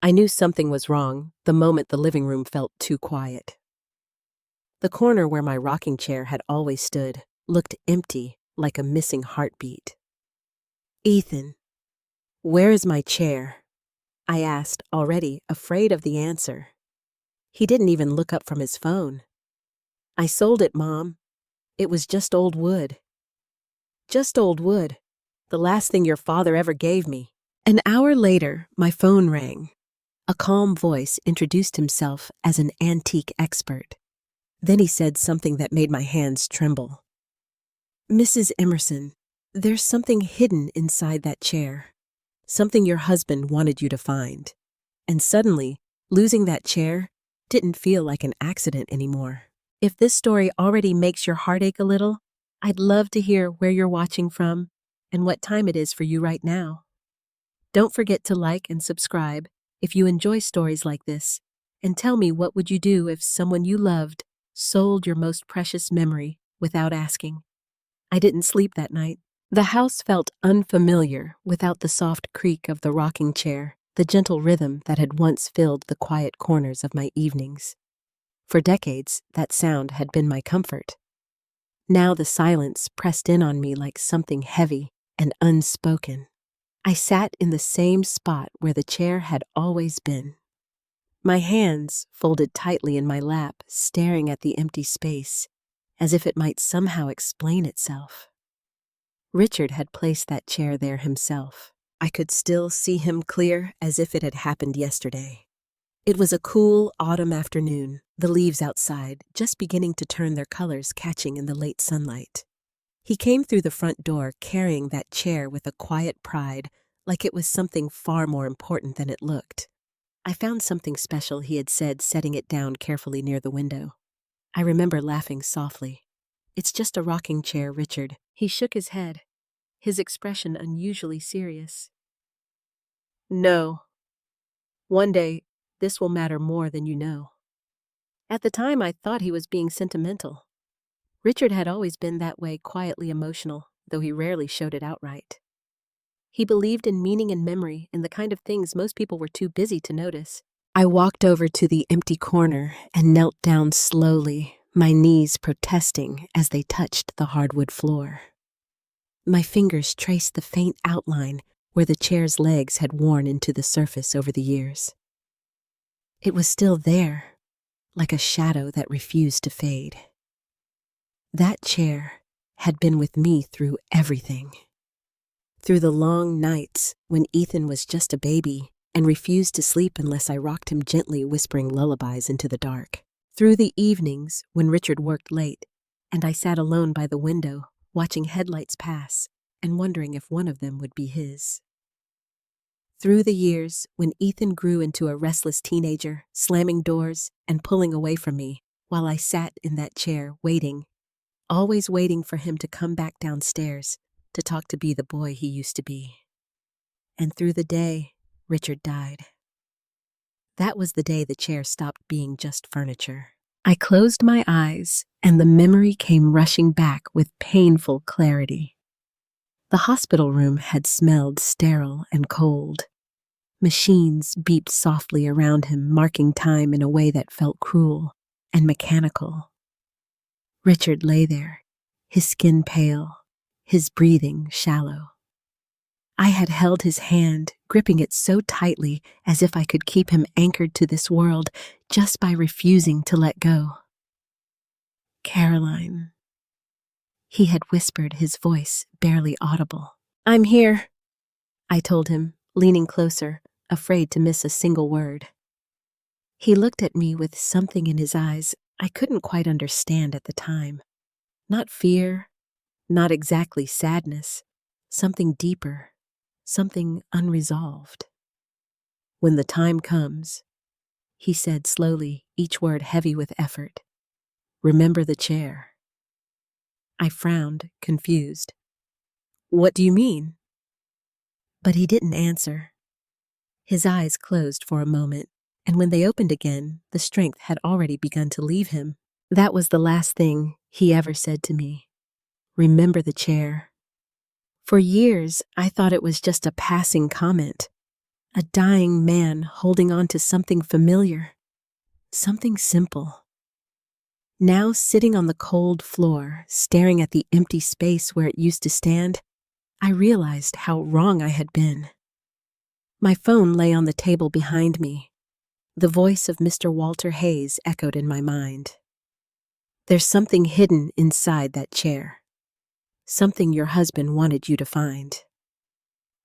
I knew something was wrong the moment the living room felt too quiet. The corner where my rocking chair had always stood looked empty, like a missing heartbeat. "Ethan, where is my chair?" I asked, already afraid of the answer. He didn't even look up from his phone. "I sold it, Mom. It was just old wood." "Just old wood. The last thing your father ever gave me." An hour later, my phone rang. A calm voice introduced himself as an antique expert. Then he said something that made my hands tremble. "Mrs. Emerson, there's something hidden inside that chair. Something your husband wanted you to find." And suddenly, losing that chair didn't feel like an accident anymore. If this story already makes your heart ache a little, I'd love to hear where you're watching from and what time it is for you right now. Don't forget to like and subscribe if you enjoy stories like this, and tell me, what would you do if someone you loved sold your most precious memory without asking? I didn't sleep that night. The house felt unfamiliar without the soft creak of the rocking chair, the gentle rhythm that had once filled the quiet corners of my evenings. For decades, that sound had been my comfort. Now the silence pressed in on me like something heavy and unspoken. I sat in the same spot where the chair had always been. My hands folded tightly in my lap, staring at the empty space, as if it might somehow explain itself. Richard had placed that chair there himself. I could still see him clear as if it had happened yesterday. It was a cool autumn afternoon, the leaves outside just beginning to turn their colors, catching in the late sunlight. He came through the front door carrying that chair with a quiet pride, like it was something far more important than it looked. I found something special, he had said, setting it down carefully near the window. I remember laughing softly. "It's just a rocking chair, Richard." He shook his head, his expression unusually serious. "No. One day, this will matter more than you know." At the time, I thought he was being sentimental. Richard had always been that way, quietly emotional, though he rarely showed it outright. He believed in meaning and memory, in the kind of things most people were too busy to notice. I walked over to the empty corner and knelt down slowly, my knees protesting as they touched the hardwood floor. My fingers traced the faint outline where the chair's legs had worn into the surface over the years. It was still there, like a shadow that refused to fade. That chair had been with me through everything. Through the long nights when Ethan was just a baby and refused to sleep unless I rocked him gently, whispering lullabies into the dark. Through the evenings when Richard worked late and I sat alone by the window, watching headlights pass and wondering if one of them would be his. Through the years when Ethan grew into a restless teenager, slamming doors and pulling away from me while I sat in that chair waiting, always waiting for him to come back downstairs to talk, to be the boy he used to be. And through the day, Richard died. That was the day the chair stopped being just furniture. I closed my eyes, and the memory came rushing back with painful clarity. The hospital room had smelled sterile and cold. Machines beeped softly around him, marking time in a way that felt cruel and mechanical. Richard lay there, his skin pale, his breathing shallow. I had held his hand, gripping it so tightly as if I could keep him anchored to this world just by refusing to let go. "Caroline," he had whispered, his voice barely audible. "I'm here," I told him, leaning closer, afraid to miss a single word. He looked at me with something in his eyes I couldn't quite understand at the time. Not fear, not exactly sadness, something deeper, something unresolved. "When the time comes," he said slowly, each word heavy with effort, "remember the chair." I frowned, confused. "What do you mean?" But he didn't answer. His eyes closed for a moment, and when they opened again, the strength had already begun to leave him. That was the last thing he ever said to me. Remember the chair. For years, I thought it was just a passing comment, A dying man holding on to something familiar, something simple. Now sitting on the cold floor, staring at the empty space where it used to stand, I realized how wrong I had been. My phone lay on the table behind me. The voice of Mr. Walter Hayes echoed in my mind. There's something hidden inside that chair. Something your husband wanted you to find.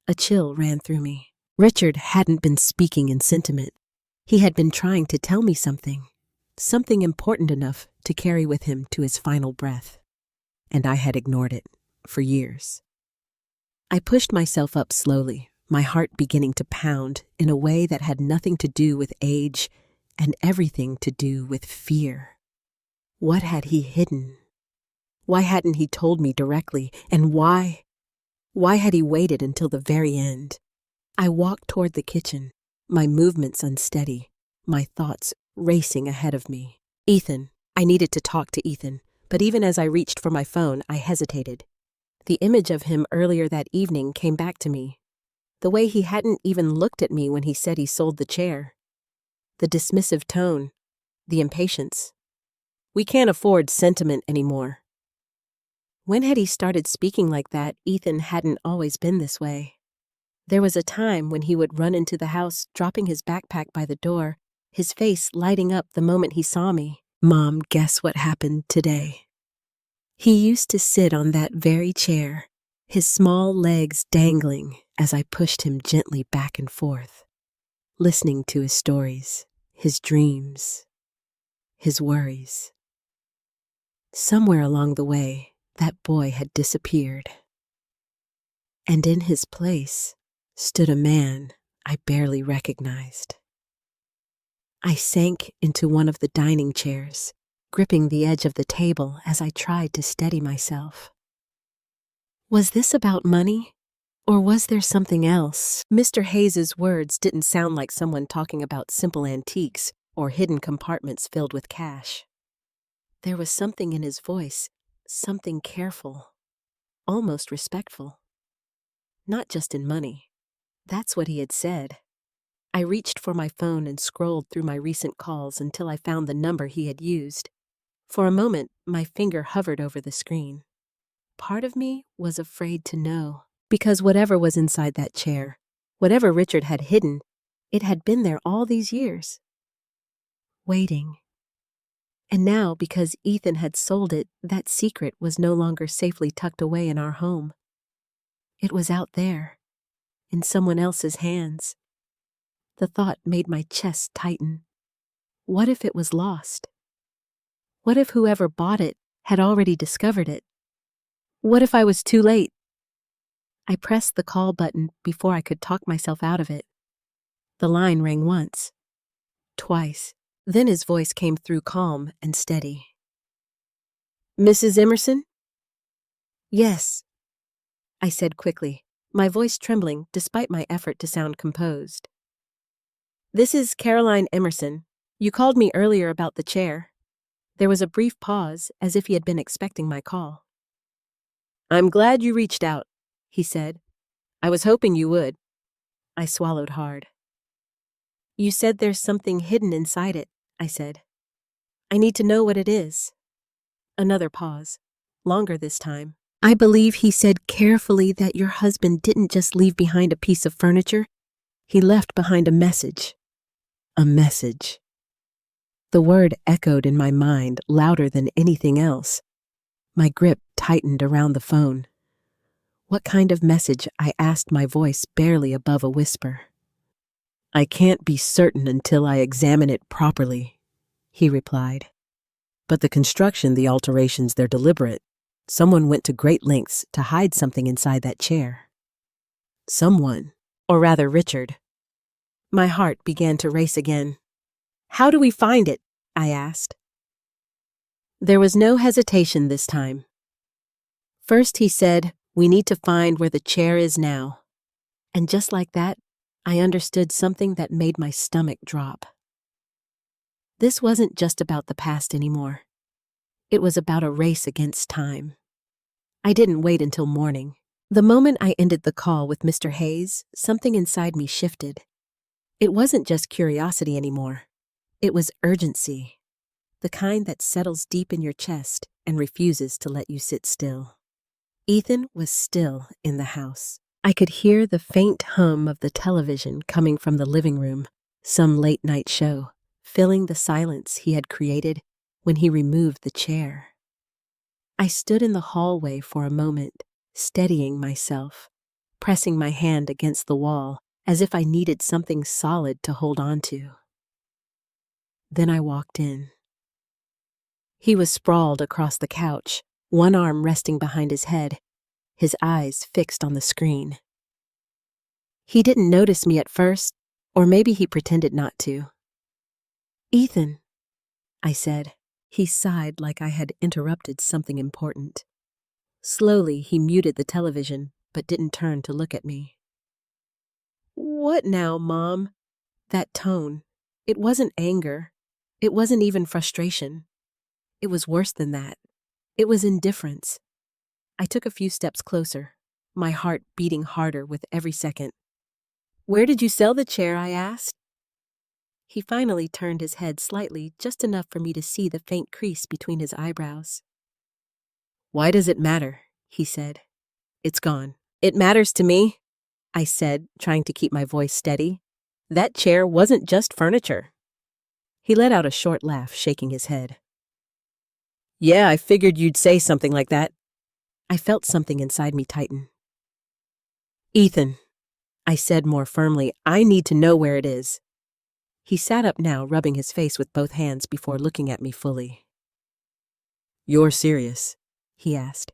A chill ran through me. Richard hadn't been speaking in sentiment. He had been trying to tell me something important enough to carry with him to his final breath. And I had ignored it for years. I pushed myself up slowly, my heart beginning to pound in a way that had nothing to do with age and everything to do with fear. What had he hidden? Why hadn't he told me directly? And why? Why had he waited until the very end? I walked toward the kitchen, my movements unsteady, my thoughts racing ahead of me. Ethan. I needed to talk to Ethan, but even as I reached for my phone, I hesitated. The image of him earlier that evening came back to me. The way he hadn't even looked at me when he said he sold the chair. The dismissive tone. The impatience. We can't afford sentiment anymore. When had he started speaking like that? Ethan hadn't always been this way. There was a time when he would run into the house, dropping his backpack by the door, his face lighting up the moment he saw me. Mom, guess what happened today? He used to sit on that very chair, his small legs dangling as I pushed him gently back and forth, listening to his stories, his dreams, his worries. Somewhere along the way, that boy had disappeared. And in his place stood a man I barely recognized. I sank into one of the dining chairs, gripping the edge of the table as I tried to steady myself. Was this about money? Or was there something else? Mr. Hayes's words didn't sound like someone talking about simple antiques or hidden compartments filled with cash. There was something in his voice, something careful, almost respectful. Not just in money. That's what he had said. I reached for my phone and scrolled through my recent calls until I found the number he had used. For a moment, my finger hovered over the screen. Part of me was afraid to know, because whatever was inside that chair, whatever Richard had hidden, it had been there all these years. Waiting. And now, because Ethan had sold it, that secret was no longer safely tucked away in our home. It was out there, in someone else's hands. The thought made my chest tighten. What if it was lost? What if whoever bought it had already discovered it? What if I was too late? I pressed the call button before I could talk myself out of it. The line rang once, twice. Then his voice came through calm and steady. Mrs. Emerson? Yes, I said quickly, my voice trembling despite my effort to sound composed. This is Caroline Emerson. You called me earlier about the chair. There was a brief pause, as if he had been expecting my call. I'm glad you reached out, he said. I was hoping you would. I swallowed hard. You said there's something hidden inside it, I said. I need to know what it is. Another pause, longer this time. I believe he said carefully that your husband didn't just leave behind a piece of furniture. He left behind a message. A message. The word echoed in my mind louder than anything else. My grip tightened around the phone. What kind of message? I asked, my voice barely above a whisper. I can't be certain until I examine it properly, he replied. But the construction, the alterations, they're deliberate. Someone went to great lengths to hide something inside that chair. Someone, or rather Richard. My heart began to race again. How do we find it? I asked. There was no hesitation this time. First he said, we need to find where the chair is now. And just like that, I understood something that made my stomach drop. This wasn't just about the past anymore. It was about a race against time. I didn't wait until morning. The moment I ended the call with Mr. Hayes, something inside me shifted. It wasn't just curiosity anymore. It was urgency, the kind that settles deep in your chest and refuses to let you sit still. Ethan was still in the house. I could hear the faint hum of the television coming from the living room, some late-night show, filling the silence he had created when he removed the chair. I stood in the hallway for a moment, steadying myself, pressing my hand against the wall as if I needed something solid to hold on to. Then I walked in. He was sprawled across the couch, one arm resting behind his head, his eyes fixed on the screen. He didn't notice me at first, or maybe he pretended not to. "Ethan," I said. He sighed like I had interrupted something important. Slowly, he muted the television, but didn't turn to look at me. "What now, Mom?" That tone. It wasn't anger. It wasn't even frustration. It was worse than that. It was indifference. I took a few steps closer, my heart beating harder with every second. "Where did you sell the chair?" I asked. He finally turned his head slightly, just enough for me to see the faint crease between his eyebrows. "Why does it matter?" he said. "It's gone." "It matters to me," I said, trying to keep my voice steady. "That chair wasn't just furniture." He let out a short laugh, shaking his head. "Yeah, I figured you'd say something like that." I felt something inside me tighten. "Ethan," I said more firmly, "I need to know where it is." He sat up now, rubbing his face with both hands before looking at me fully. "You're serious?" he asked.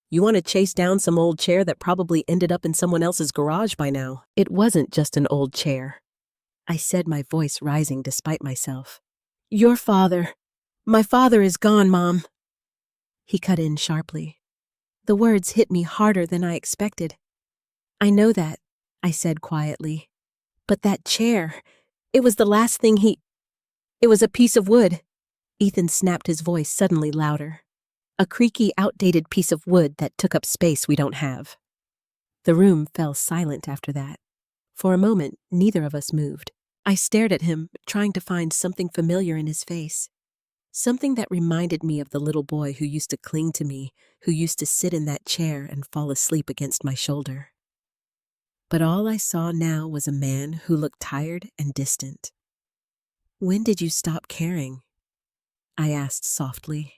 "You want to chase down some old chair that probably ended up in someone else's garage by now?" "It wasn't just an old chair," I said, my voice rising despite myself. "Your father. My father is gone, Mom." He cut in sharply. The words hit me harder than I expected. "I know that," I said quietly. "But that chair, it was the last thing It was a piece of wood." Ethan snapped, his voice suddenly louder. "A creaky, outdated piece of wood that took up space we don't have." The room fell silent after that. For a moment, neither of us moved. I stared at him, trying to find something familiar in his face. Something that reminded me of the little boy who used to cling to me, who used to sit in that chair and fall asleep against my shoulder. But all I saw now was a man who looked tired and distant. "When did you stop caring?" I asked softly.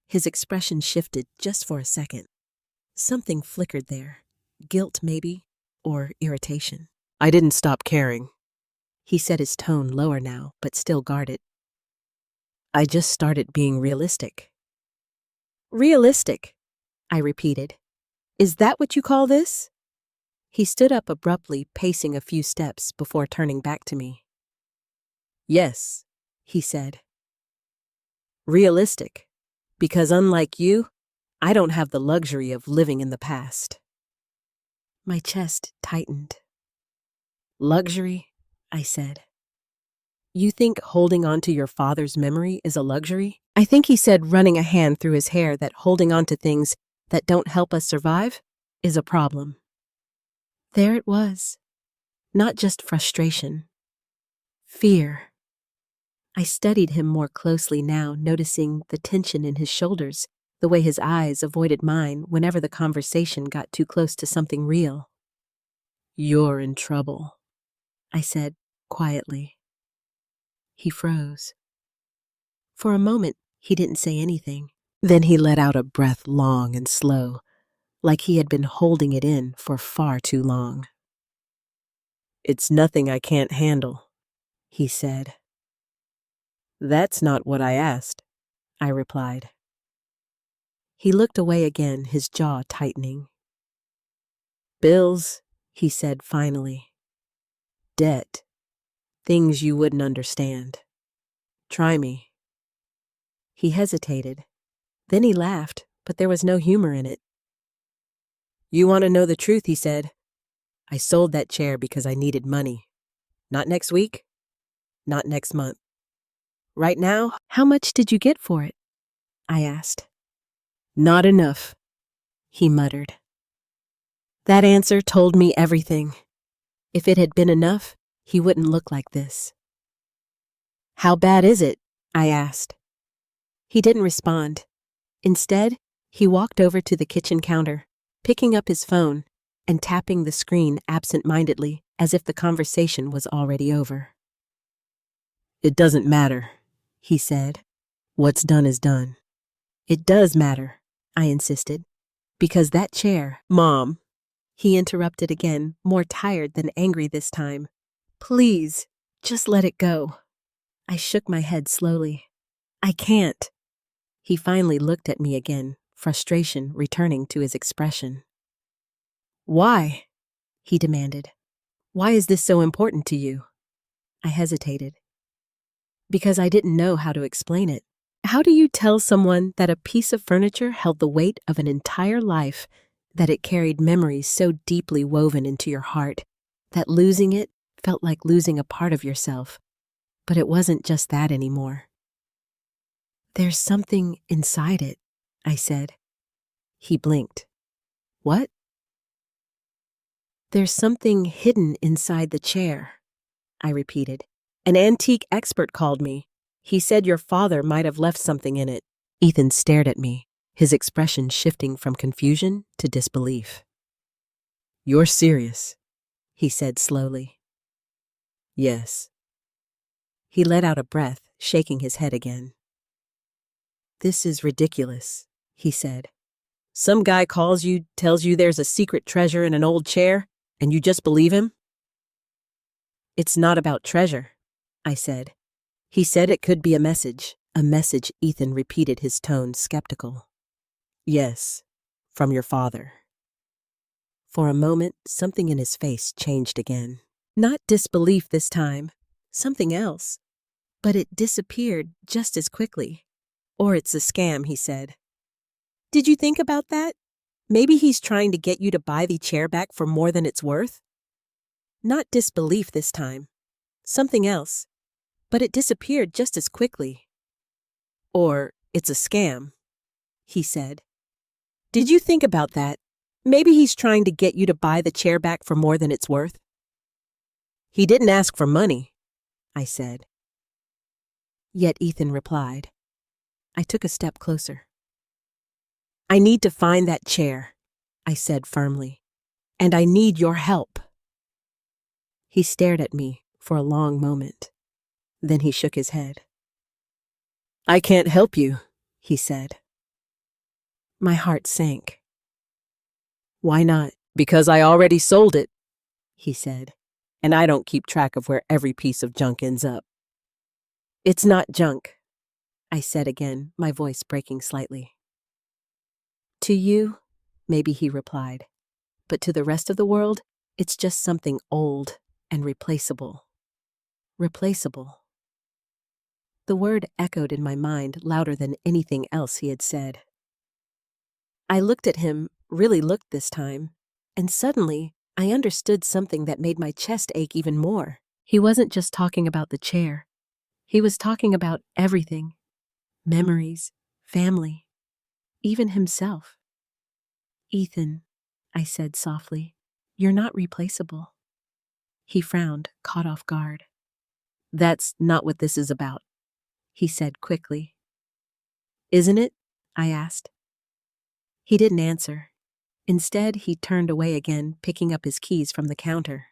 His expression shifted just for a second. Something flickered there. Guilt, maybe, or irritation. "I didn't stop caring." He said, his tone lower now, but still guarded. "I just started being realistic." "Realistic?" I repeated. "Is that what you call this?" He stood up abruptly, pacing a few steps before turning back to me. "Yes," he said. "Realistic. Because unlike you, I don't have the luxury of living in the past." My chest tightened. "Luxury?" I said. "You think holding on to your father's memory is a luxury?" I think he said, running a hand through his hair, that holding on to things that don't help us survive is a problem. There it was. Not just frustration. Fear. I studied him more closely now, noticing the tension in his shoulders, the way his eyes avoided mine whenever the conversation got too close to something real. "You're in trouble," I said quietly. He froze. For a moment, he didn't say anything. Then he let out a breath, long and slow, like he had been holding it in for far too long. "It's nothing I can't handle," he said. "That's not what I asked," I replied. He looked away again, his jaw tightening. "Bills," he said finally. "Debt. Things you wouldn't understand. Try me." He hesitated. Then he laughed, but there was no humor in it. "You want to know the truth," he said. "I sold that chair because I needed money. Not next week. Not next month. Right now." "How much did you get for it?" I asked. "Not enough," he muttered. That answer told me everything. If it had been enough, he wouldn't look like this. "How bad is it?" I asked. He didn't respond. Instead, he walked over to the kitchen counter, picking up his phone and tapping the screen absent-mindedly as if the conversation was already over. "It doesn't matter," he said. "What's done is done." "It does matter," I insisted. "Because that chair—" "Mom," he interrupted again, more tired than angry this time. "Please, just let it go." I shook my head slowly. "I can't." He finally looked at me again, frustration returning to his expression. "Why?" he demanded. "Why is this so important to you?" I hesitated. Because I didn't know how to explain it. How do you tell someone that a piece of furniture held the weight of an entire life, that it carried memories so deeply woven into your heart, that losing it felt like losing a part of yourself? But it wasn't just that anymore. "There's something inside it," I said. He blinked. "What?" "There's something hidden inside the chair," I repeated. "An antique expert called me. He said your father might have left something in it." Ethan stared at me, his expression shifting from confusion to disbelief. "You're serious," he said slowly. "Yes." He let out a breath, shaking his head again. "This is ridiculous," he said. "Some guy calls you, tells you there's a secret treasure in an old chair, and you just believe him?" "It's not about treasure," I said. "He said it could be a message." "A message," Ethan repeated, his tone skeptical. "Yes, from your father." For a moment, something in his face changed again. Not disbelief this time, something else. But it disappeared just as quickly. "Or it's a scam," he said. "Did you think about that? Maybe he's trying to get you to buy the chair back for more than it's worth?" Not disbelief this time, something else. But it disappeared just as quickly. "Or it's a scam," he said. "Did you think about that? Maybe he's trying to get you to buy the chair back for more than it's worth?" "He didn't ask for money," I said. Yet Ethan replied. I took a step closer. "I need to find that chair," I said firmly. "And I need your help." He stared at me for a long moment. Then he shook his head. "I can't help you," he said. My heart sank. "Why not?" "Because I already sold it," he said, "and I don't keep track of where every piece of junk ends up." "It's not junk," I said again, my voice breaking slightly. "To you, maybe," he replied, "but to the rest of the world, it's just something old and replaceable." Replaceable. The word echoed in my mind louder than anything else he had said. I looked at him, really looked this time, and suddenly I understood something that made my chest ache even more. He wasn't just talking about the chair. He was talking about everything. Memories, family, even himself. "Ethan," I said softly, "you're not replaceable." He frowned, caught off guard. "That's not what this is about," he said quickly. "Isn't it?" I asked. He didn't answer. Instead, he turned away again, picking up his keys from the counter.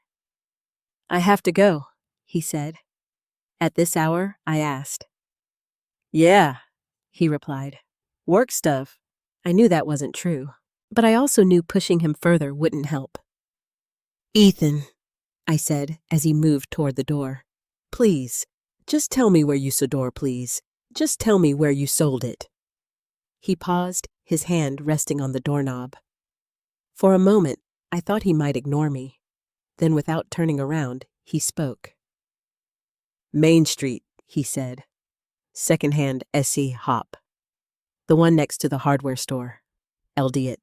"I have to go," he said. "At this hour?" I asked. "Yeah," he replied. "Work stuff." I knew that wasn't true, but I also knew pushing him further wouldn't help. "Ethan," I said as he moved toward the door, "please, just tell me where you sold, please. Just tell me where you sold it." He paused, his hand resting on the doorknob. For a moment, I thought he might ignore me. Then, without turning around, he spoke. "Main Street," he said. "Secondhand SE Hop. The one next to the hardware store. LD it."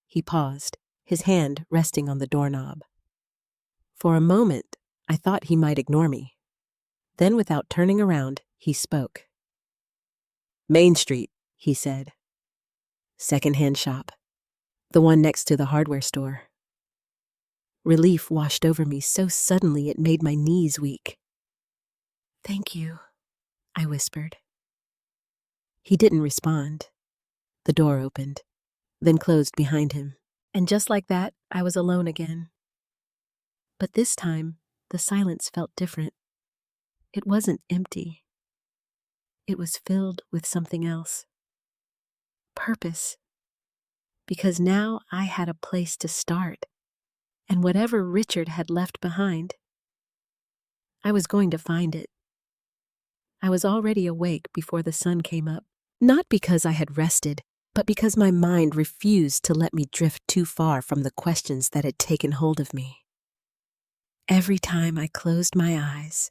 He paused, his hand resting on the doorknob. For a moment, I thought he might ignore me. Then, without turning around, he spoke. "Main Street," he said. "Secondhand shop. The one next to the hardware store." Relief washed over me so suddenly it made my knees weak. "Thank you," I whispered. He didn't respond. The door opened, then closed behind him. And just like that, I was alone again. But this time, the silence felt different. It wasn't empty. It was filled with something else. Purpose. Because now I had a place to start. And whatever Richard had left behind, I was going to find it. I was already awake before the sun came up. Not because I had rested, but because my mind refused to let me drift too far from the questions that had taken hold of me. Every time I closed my eyes,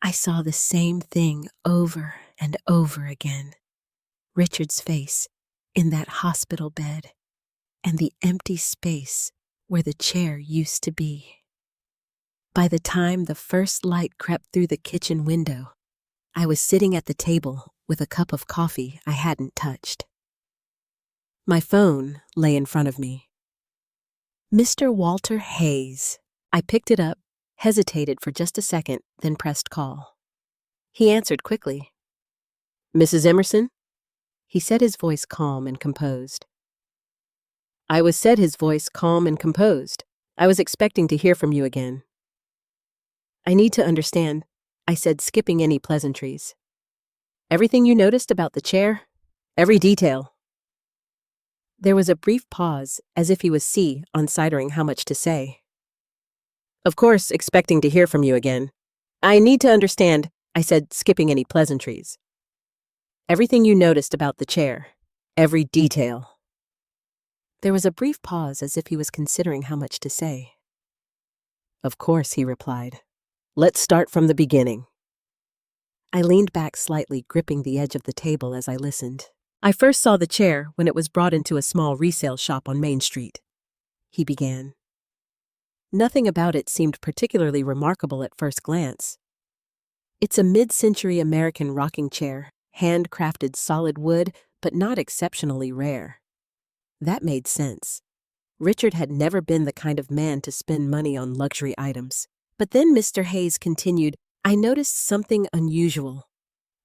I saw the same thing over and over again. Richard's face in that hospital bed and the empty space where the chair used to be. By the time the first light crept through the kitchen window, I was sitting at the table with a cup of coffee I hadn't touched. My phone lay in front of me. Mr. Walter Hayes. I picked it up, hesitated for just a second, then pressed call. He answered quickly. "Mrs. Emerson?" He said, his voice calm and composed. I was expecting to hear from you again. "I need to understand," I said, skipping any pleasantries. "Everything you noticed about the chair? Every detail." There was a brief pause, as if he was undeciding how much to say. "Of course, expecting to hear from you again. I need to understand," I said, skipping any pleasantries. "Everything you noticed about the chair. Every detail." There was a brief pause, as if he was considering how much to say. "Of course," he replied. "Let's start from the beginning." I leaned back slightly, gripping the edge of the table as I listened. "I first saw the chair when it was brought into a small resale shop on Main Street," he began. "Nothing about it seemed particularly remarkable at first glance. It's a mid-century American rocking chair, handcrafted solid wood, but not exceptionally rare." That made sense. Richard had never been the kind of man to spend money on luxury items. But then Mr. Hayes continued, "I noticed something unusual."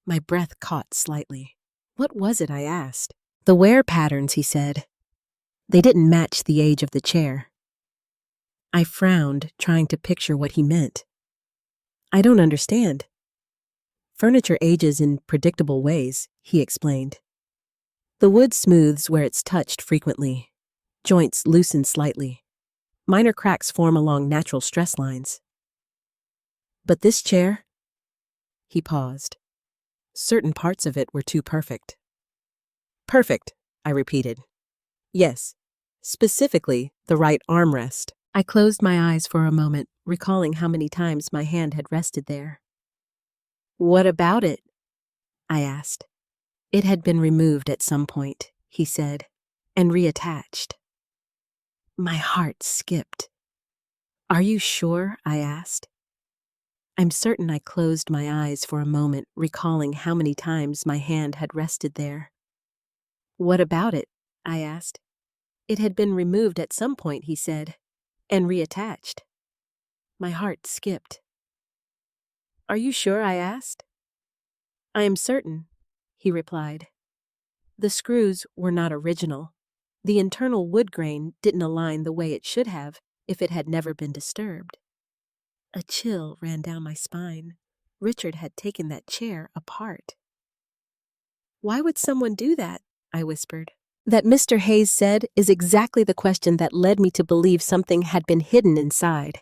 My breath caught slightly. "What was it?" I asked. "The wear patterns," he said. "They didn't match the age of the chair." I frowned, trying to picture what he meant. "I don't understand." "Furniture ages in predictable ways," he explained. "The wood smooths where it's touched frequently. Joints loosen slightly. Minor cracks form along natural stress lines. But this chair?" He paused. "Certain parts of it were too perfect." "Perfect," I repeated. "Yes, specifically the right armrest." I closed my eyes for a moment, recalling how many times my hand had rested there. "What about it?" I asked. "It had been removed at some point," he said, "and reattached." My heart skipped. "Are you sure?" I asked. I'm certain I closed my eyes for a moment, recalling how many times my hand had rested there. "What about it?" I asked. "It had been removed at some point," he said, "and reattached." My heart skipped. "Are you sure?" I asked. "I am certain," he replied. "The screws were not original. The internal wood grain didn't align the way it should have if it had never been disturbed." A chill ran down my spine. Richard had taken that chair apart. "Why would someone do that?" I whispered. "That," Mr. Hayes said, "is exactly the question that led me to believe something had been hidden inside."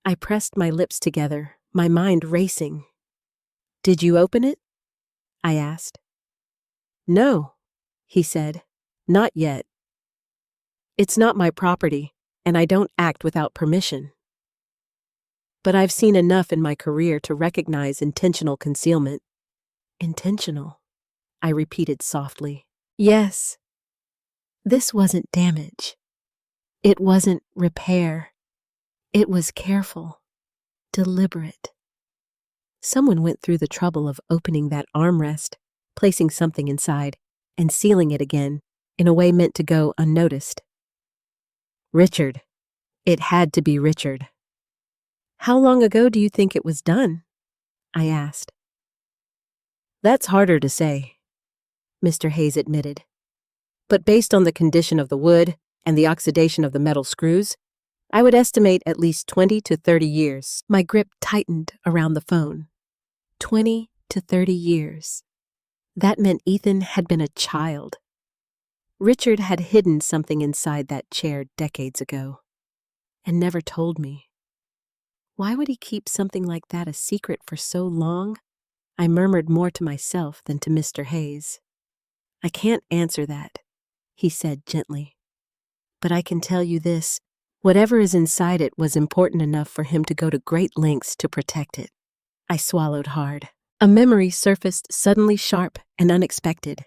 I pressed my lips together, my mind racing. "Did you open it?" I asked. "No," he said, "not yet. It's not my property, and I don't act without permission. But I've seen enough in my career to recognize intentional concealment." "Intentional," I repeated softly. "Yes. This wasn't damage. It wasn't repair. It was careful, deliberate. Someone went through the trouble of opening that armrest, placing something inside, and sealing it again in a way meant to go unnoticed. Richard, It had to be Richard. "How long ago do you think it was done?" I asked. "That's harder to say," Mr. Hayes admitted. "But based on the condition of the wood and the oxidation of the metal screws, I would estimate at least 20 to 30 years. My grip tightened around the phone. 20 to 30 years. That meant Ethan had been a child. Richard had hidden something inside that chair decades ago and never told me. Why would he keep something like that a secret for so long? I murmured more to myself than to Mr. Hayes. "I can't answer that," he said gently. "But I can tell you this. Whatever is inside it was important enough for him to go to great lengths to protect it." I swallowed hard. A memory surfaced suddenly sharp and unexpected.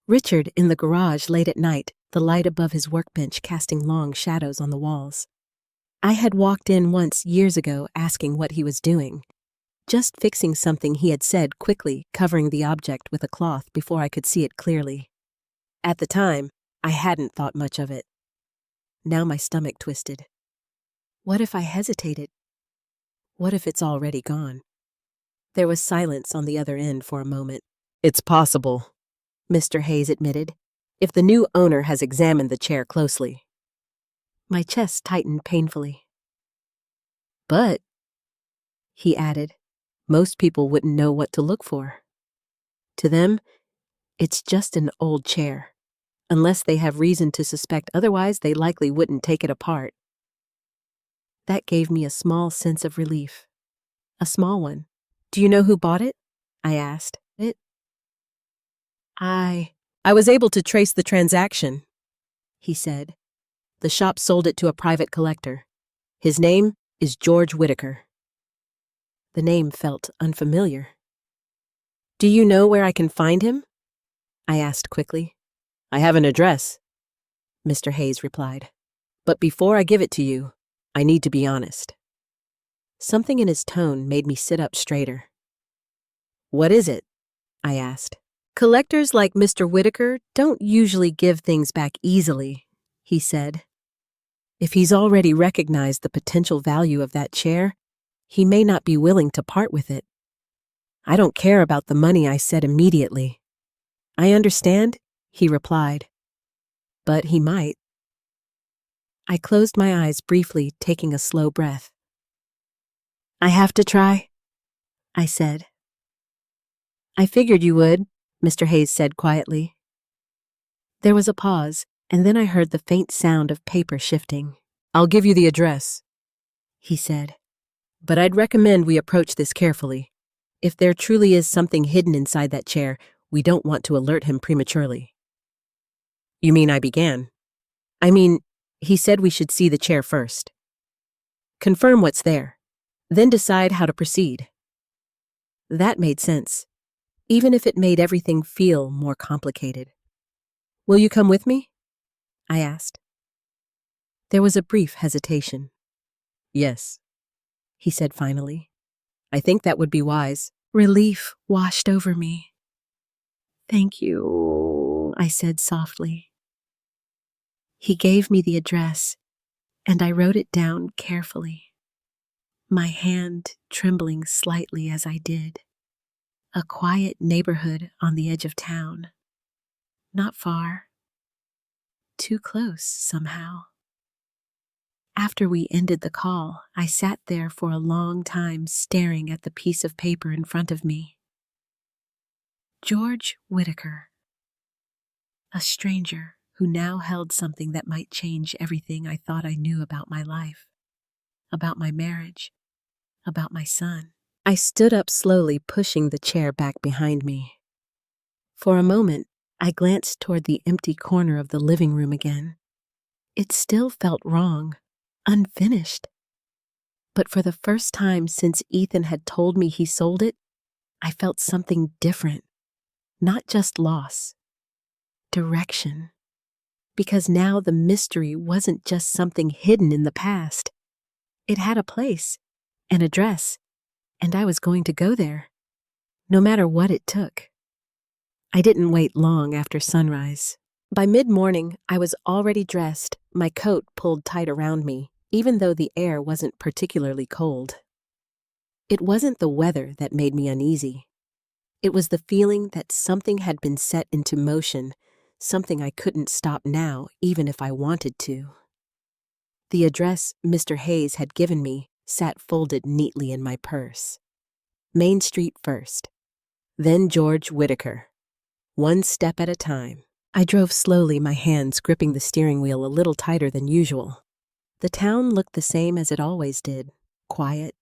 Richard in the garage late at night, the light above his workbench casting long shadows on the walls. I had walked in once years ago asking what he was doing, just fixing something he had said quickly, covering the object with a cloth before I could see it clearly. At the time, I hadn't thought much of it. Now my stomach twisted. What if I hesitated? What if it's already gone? There was silence on the other end for a moment. "It's possible," Mr. Hayes admitted, "if the new owner has examined the chair closely." My chest tightened painfully. "But," he added, "most people wouldn't know what to look for. To them, it's just an old chair. Unless they have reason to suspect otherwise, they likely wouldn't take it apart." That gave me a small sense of relief. A small one. "Do you know who bought it?" I asked. I was able to trace the transaction," he said. "The shop sold it to a private collector. His name is George Whitaker." The name felt unfamiliar. "Do you know where I can find him?" I asked quickly. "I have an address," Mr. Hayes replied. "But before I give it to you, I need to be honest." Something in his tone made me sit up straighter. "What is it?" I asked. "Collectors like Mr. Whitaker don't usually give things back easily," he said. "If he's already recognized the potential value of that chair, he may not be willing to part with it. I don't care about the money," I said immediately. "I understand," he replied. "But he might." I closed my eyes briefly, taking a slow breath. "I have to try," I said. "I figured you would," Mr. Hayes said quietly. There was a pause, and then I heard the faint sound of paper shifting. "I'll give you the address," he said. "But I'd recommend we approach this carefully. If there truly is something hidden inside that chair, we don't want to alert him prematurely." "You mean," I began. He said we should see the chair first. Confirm what's there, then decide how to proceed." That made sense, even if it made everything feel more complicated. "Will you come with me?" I asked. There was a brief hesitation. "Yes," he said finally. "I think that would be wise." Relief washed over me. "Thank you," I said softly. He gave me the address, and I wrote it down carefully, my hand trembling slightly as I did. A quiet neighborhood on the edge of town. Not far. Too close, somehow. After we ended the call, I sat there for a long time staring at the piece of paper in front of me. George Whitaker. A stranger who now held something that might change everything I thought I knew about my life, about my marriage, about my son. I stood up slowly, pushing the chair back behind me. For a moment, I glanced toward the empty corner of the living room again. It still felt wrong, unfinished. But for the first time since Ethan had told me he sold it, I felt something different. Not just loss. Direction. Because now the mystery wasn't just something hidden in the past. It had a place, an address, and I was going to go there, no matter what it took. I didn't wait long after sunrise. By mid-morning, I was already dressed, my coat pulled tight around me, even though the air wasn't particularly cold. It wasn't the weather that made me uneasy. It was the feeling that something had been set into motion, something I couldn't stop now, even if I wanted to. The address Mr. Hayes had given me sat folded neatly in my purse. Main Street first, then George Whitaker. One step at a time. I drove slowly, my hands gripping the steering wheel a little tighter than usual. The town looked the same as it always did, quiet,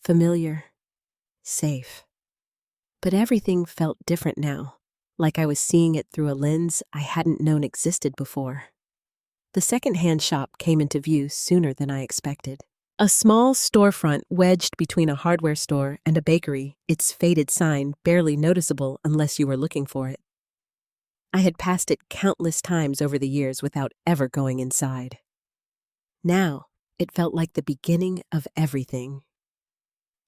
familiar, safe. But everything felt different now, like I was seeing it through a lens I hadn't known existed before. The second-hand shop came into view sooner than I expected. A small storefront wedged between a hardware store and a bakery, its faded sign barely noticeable unless you were looking for it. I had passed it countless times over the years without ever going inside. Now, it felt like the beginning of everything.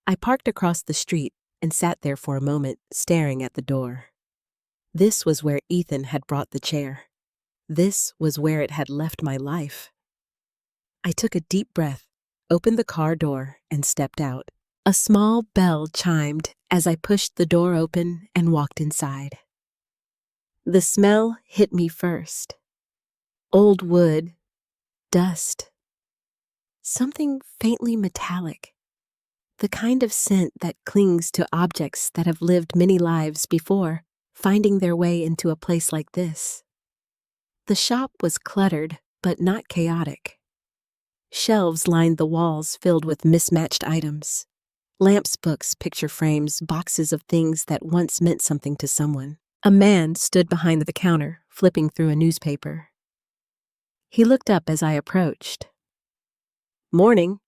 I parked across the street and sat there for a moment, staring at the door. This was where Ethan had brought the chair. This was where it had left my life. I took a deep breath, opened the car door, and stepped out. A small bell chimed as I pushed the door open and walked inside. The smell hit me first. Old wood, dust, something faintly metallic. The kind of scent that clings to objects that have lived many lives before, finding their way into a place like this. The shop was cluttered, but not chaotic. Shelves lined the walls filled with mismatched items. Lamps, books, picture frames, boxes of things that once meant something to someone. A man stood behind the counter, flipping through a newspaper. He looked up as I approached. "Morning,"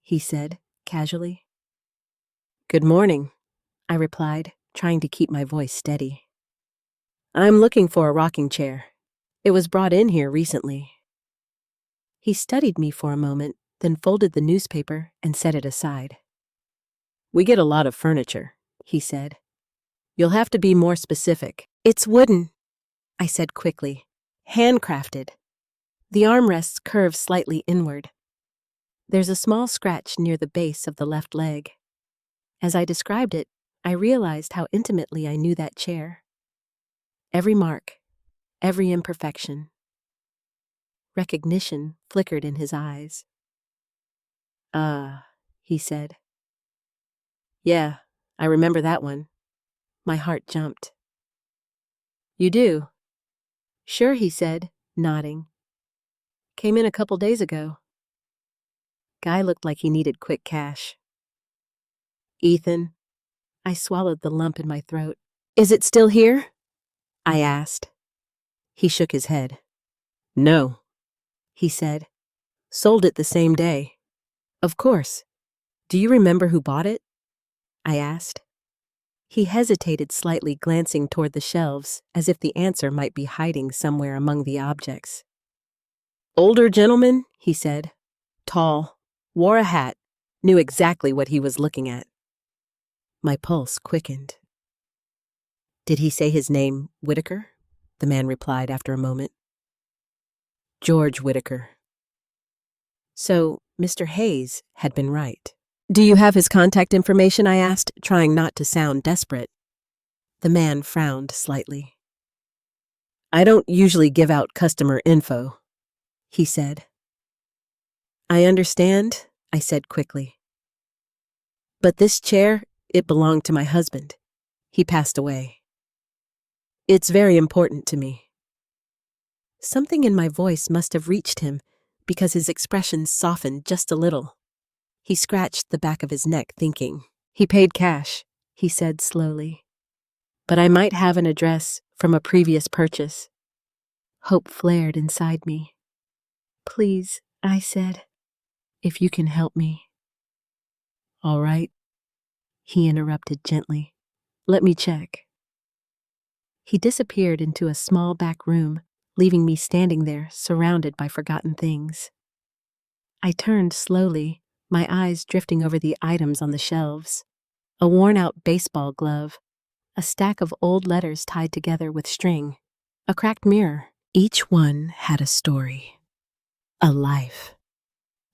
he said, casually. "Good morning," I replied, trying to keep my voice steady. "I'm looking for a rocking chair. It was brought in here recently." He studied me for a moment, then folded the newspaper and set it aside. "We get a lot of furniture," he said. "You'll have to be more specific." "It's wooden," I said quickly. "Handcrafted." The armrests curve slightly inward. There's a small scratch near the base of the left leg. As I described it, I realized how intimately I knew that chair. Every mark, every imperfection. Recognition flickered in his eyes. "Ah," he said. "Yeah, I remember that one." My heart jumped. "You do?" "Sure," he said, nodding. "Came in a couple days ago." Guy looked like he needed quick cash. "Ethan," I swallowed the lump in my throat. "Is it still here?" I asked. He shook his head. "No," he said. "Sold it the same day." "Of course. Do you remember who bought it?" I asked. He hesitated slightly, glancing toward the shelves, as if the answer might be hiding somewhere among the objects. "Older gentleman," he said. "Tall, wore a hat, knew exactly what he was looking at." My pulse quickened. "Did he say his name, Whitaker?" the man replied after a moment. "George Whitaker." So, Mr. Hayes had been right. "Do you have his contact information?" I asked, trying not to sound desperate. The man frowned slightly. "I don't usually give out customer info," he said. "I understand," I said quickly. "But this chair, it belonged to my husband. He passed away. It's very important to me." Something in my voice must have reached him, because his expression softened just a little. He scratched the back of his neck, thinking. "He paid cash," he said slowly. "But I might have an address from a previous purchase." Hope flared inside me. "Please," I said, "if you can help me." "All right," he interrupted gently. "Let me check." He disappeared into a small back room, leaving me standing there, surrounded by forgotten things. I turned slowly, my eyes drifting over the items on the shelves. A worn-out baseball glove, a stack of old letters tied together with string, a cracked mirror. Each one had a story, a life.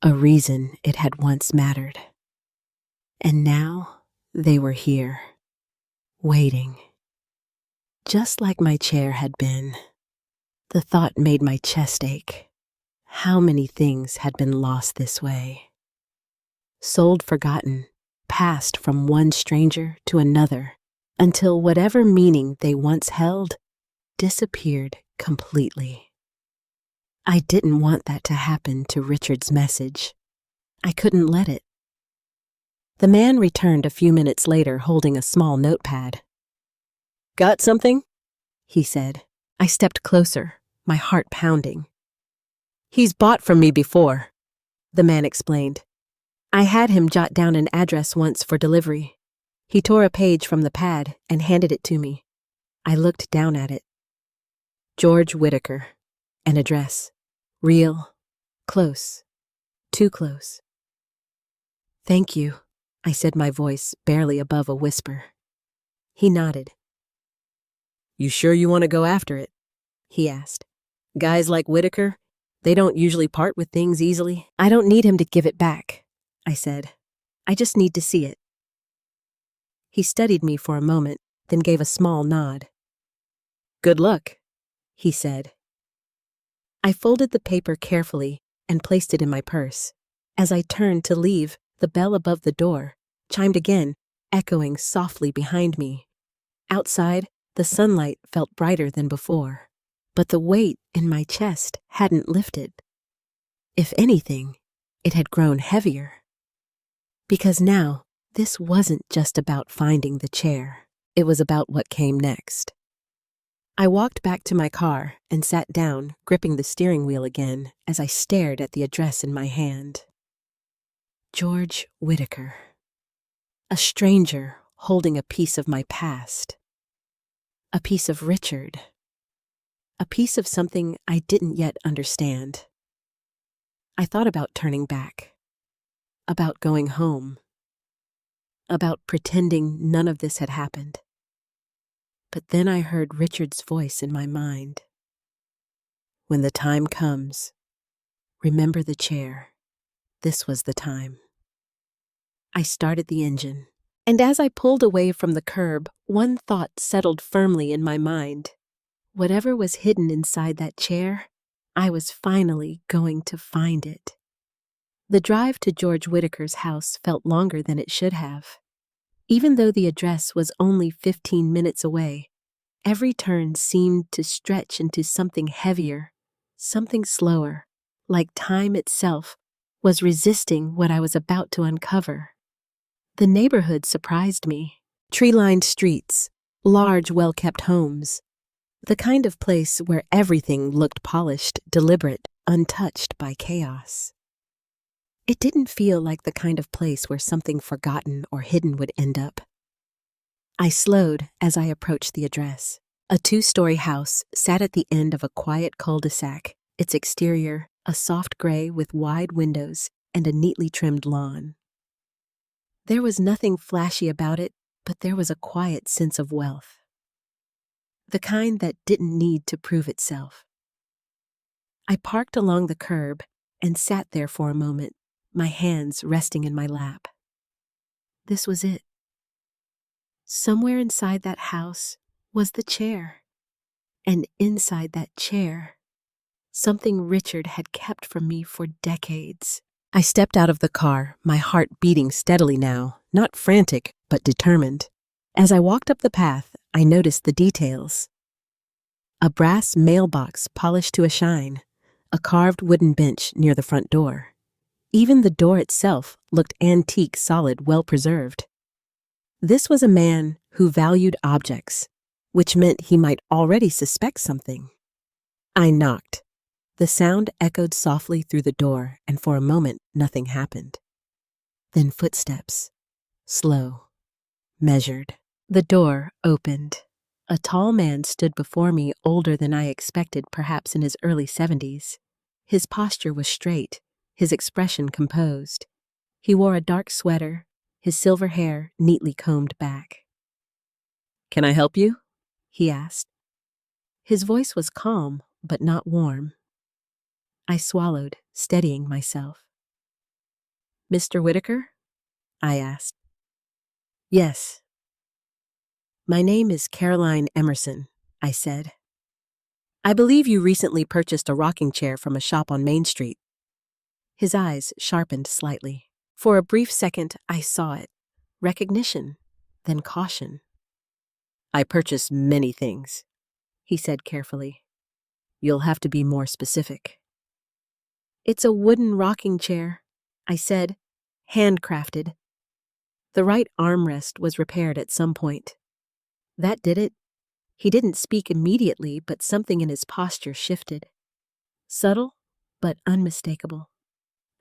a reason it had once mattered. And now they were here, waiting. Just like my chair had been. The thought made my chest ache. How many things had been lost this way? Sold forgotten, passed from one stranger to another, until whatever meaning they once held disappeared completely. I didn't want that to happen to Richard's message. I couldn't let it. The man returned a few minutes later holding a small notepad. "Got something?" he said. I stepped closer, my heart pounding. "He's bought from me before," the man explained. "I had him jot down an address once for delivery." He tore a page from the pad and handed it to me. I looked down at it. George Whitaker. An address. Real. Close. Too close. "Thank you," I said, my voice barely above a whisper. He nodded. "You sure you want to go after it?" he asked. "Guys like Whitaker, they don't usually part with things easily." "I don't need him to give it back," I said. "I just need to see it." He studied me for a moment, then gave a small nod. "Good luck," he said. I folded the paper carefully and placed it in my purse. As I turned to leave, the bell above the door chimed again, echoing softly behind me. Outside, the sunlight felt brighter than before, but the weight in my chest hadn't lifted. If anything, it had grown heavier. Because now, this wasn't just about finding the chair. It was about what came next. I walked back to my car and sat down, gripping the steering wheel again as I stared at the address in my hand. George Whitaker. A stranger holding a piece of my past. A piece of Richard. A piece of something I didn't yet understand. I thought about turning back. About going home. About pretending none of this had happened. But then I heard Richard's voice in my mind. "When the time comes, remember the chair. This was the time." I started the engine, and as I pulled away from the curb, one thought settled firmly in my mind. Whatever was hidden inside that chair, I was finally going to find it. The drive to George Whitaker's house felt longer than it should have. Even though the address was only 15 minutes away, every turn seemed to stretch into something heavier, something slower, like time itself was resisting what I was about to uncover. The neighborhood surprised me. Tree-lined streets, large, well-kept homes, the kind of place where everything looked polished, deliberate, untouched by chaos. It didn't feel like the kind of place where something forgotten or hidden would end up. I slowed as I approached the address. A 2-story house sat at the end of a quiet cul-de-sac, its exterior a soft gray with wide windows and a neatly trimmed lawn. There was nothing flashy about it, but there was a quiet sense of wealth. The kind that didn't need to prove itself. I parked along the curb and sat there for a moment, my hands resting in my lap. This was it. Somewhere inside that house was the chair. And inside that chair, something Richard had kept from me for decades. I stepped out of the car, my heart beating steadily now, not frantic, but determined. As I walked up the path, I noticed the details. A brass mailbox polished to a shine, a carved wooden bench near the front door. Even the door itself looked antique, solid, well-preserved. This was a man who valued objects, which meant he might already suspect something. I knocked. The sound echoed softly through the door, and for a moment, nothing happened. Then footsteps. Slow. Measured. The door opened. A tall man stood before me, older than I expected, perhaps in his early 70s. His posture was straight, his expression composed. He wore a dark sweater, his silver hair neatly combed back. "Can I help you?" he asked. His voice was calm, but not warm. I swallowed, steadying myself. Mr. Whitaker? I asked. Yes. My name is Caroline Emerson, I said. I believe you recently purchased a rocking chair from a shop on Main Street. His eyes sharpened slightly. For a brief second, I saw it. Recognition, then caution. I purchase many things, he said carefully. You'll have to be more specific. It's a wooden rocking chair, I said, handcrafted. The right armrest was repaired at some point. That did it. He didn't speak immediately, but something in his posture shifted. Subtle, but unmistakable.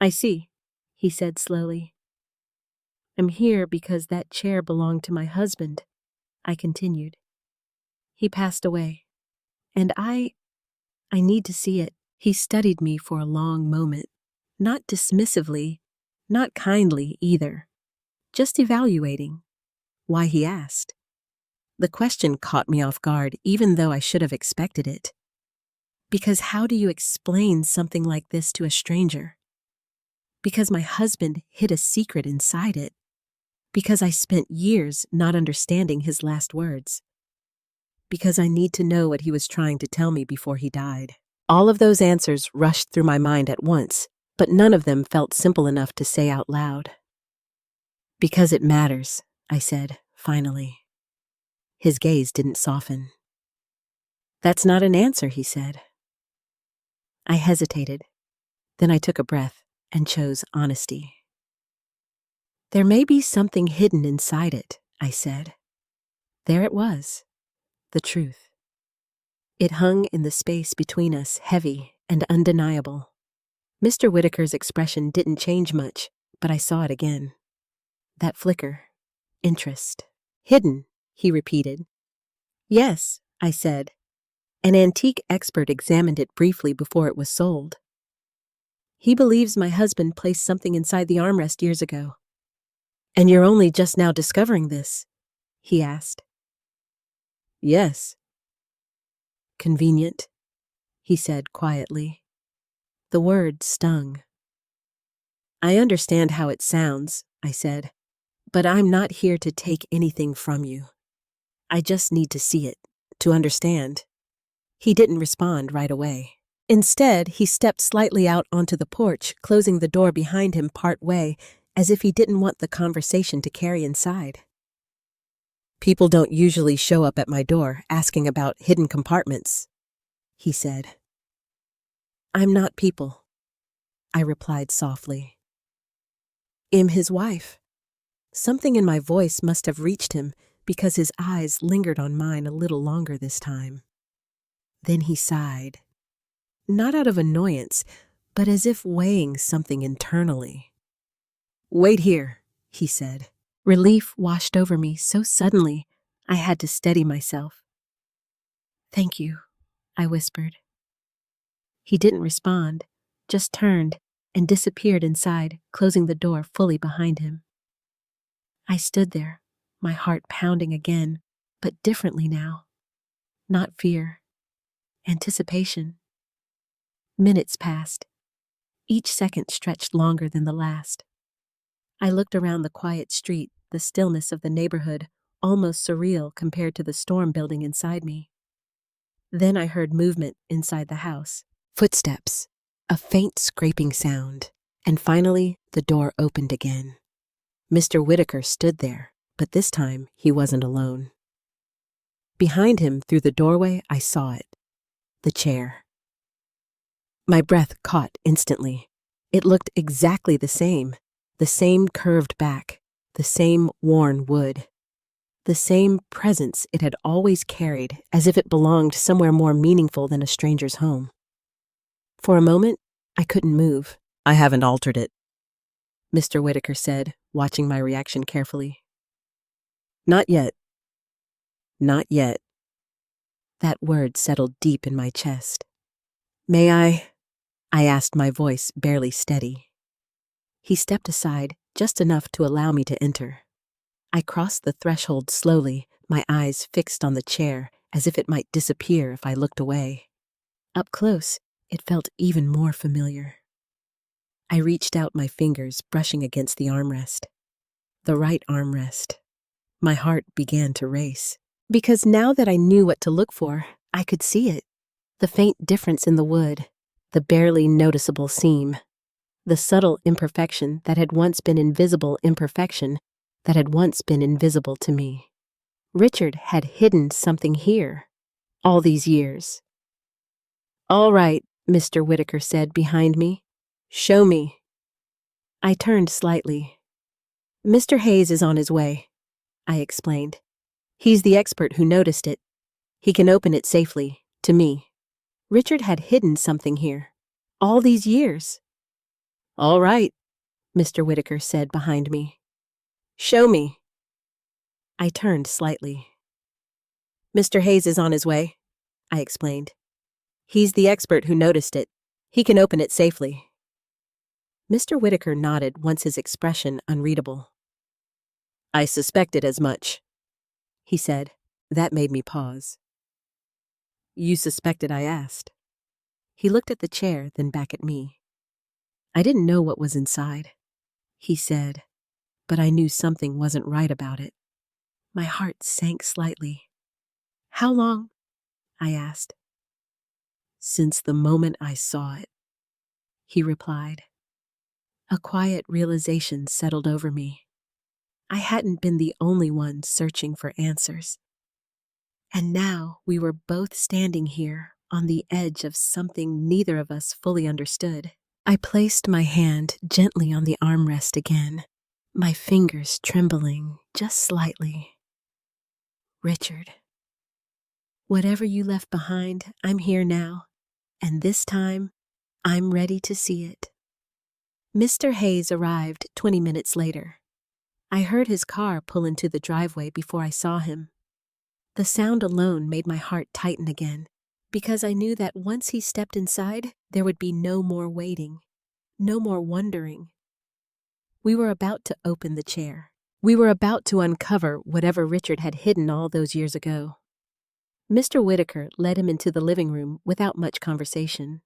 I see, he said slowly. I'm here because that chair belonged to my husband, I continued. He passed away, and I need to see it. He studied me for a long moment, not dismissively, not kindly either, just evaluating. Why, he asked. The question caught me off guard, even though I should have expected it. Because how do you explain something like this to a stranger? Because my husband hid a secret inside it. Because I spent years not understanding his last words. Because I need to know what he was trying to tell me before he died. All of those answers rushed through my mind at once, but none of them felt simple enough to say out loud. Because it matters, I said, finally. His gaze didn't soften. That's not an answer, he said. I hesitated. Then I took a breath and chose honesty. There may be something hidden inside it, I said. There it was, the truth. It hung in the space between us, heavy and undeniable. Mr. Whitaker's expression didn't change much, but I saw it again. That flicker, interest. Hidden, he repeated. Yes, I said. An antique expert examined it briefly before it was sold. He believes my husband placed something inside the armrest years ago. And you're only just now discovering this? He asked. Yes. Convenient, he said quietly. The word stung. I understand how it sounds, I said, but I'm not here to take anything from you. I just need to see it, to understand. He didn't respond right away. Instead, he stepped slightly out onto the porch, closing the door behind him part way, as if he didn't want the conversation to carry inside. People don't usually show up at my door asking about hidden compartments, he said. I'm not people, I replied softly. I'm his wife. Something in my voice must have reached him because his eyes lingered on mine a little longer this time. Then he sighed, not out of annoyance, but as if weighing something internally. Wait here, he said. Relief washed over me so suddenly I had to steady myself. Thank you, I whispered. He didn't respond, just turned and disappeared inside, closing the door fully behind him. I stood there, my heart pounding again, but differently now. Not fear, anticipation. Minutes passed. Each second stretched longer than the last. I looked around the quiet street, the stillness of the neighborhood, almost surreal compared to the storm building inside me. Then I heard movement inside the house. Footsteps, a faint scraping sound, and finally the door opened again. Mr. Whitaker stood there, but this time he wasn't alone. Behind him, through the doorway, I saw it. The chair. My breath caught instantly. It looked exactly the same curved back, the same worn wood, the same presence it had always carried, as if it belonged somewhere more meaningful than a stranger's home. For a moment, I couldn't move. I haven't altered it, Mr. Whitaker said, watching my reaction carefully. Not yet. Not yet. That word settled deep in my chest. May I asked, my voice barely steady. He stepped aside, just enough to allow me to enter. I crossed the threshold slowly, my eyes fixed on the chair, as if it might disappear if I looked away. Up close, it felt even more familiar. I reached out my fingers, brushing against the armrest. The right armrest. My heart began to race. Because now that I knew what to look for, I could see it. The faint difference in the wood, the barely noticeable seam, the subtle imperfection that had once been invisible imperfection that had once been invisible to me. Richard had hidden something here all these years. "All right," Mr. Whitaker said behind me. "Show me." I turned slightly. "Mr. Hayes is on his way," I explained. "He's the expert who noticed it. He can open it safely, to me." Richard had hidden something here all these years. "All right," Mr. Whitaker said behind me. "Show me." I turned slightly. "Mr. Hayes is on his way," I explained. "He's the expert who noticed it. He can open it safely." Mr. Whitaker nodded, once his expression unreadable. "I suspected as much," he said. That made me pause. "You suspected?" I asked. He looked at the chair, then back at me. "I didn't know what was inside," he said, but I knew something wasn't right about it. My heart sank slightly. "How long?" I asked. "Since the moment I saw it," he replied. A quiet realization settled over me. I hadn't been the only one searching for answers. And now we were both standing here on the edge of something neither of us fully understood. I placed my hand gently on the armrest again, my fingers trembling just slightly. "Richard, whatever you left behind, I'm here now, and this time, I'm ready to see it." Mr. Hayes arrived 20 minutes later. I heard his car pull into the driveway before I saw him. The sound alone made my heart tighten again, because I knew that once he stepped inside, there would be no more waiting, no more wondering. We were about to open the chair. We were about to uncover whatever Richard had hidden all those years ago. Mr. Whitaker led him into the living room without much conversation.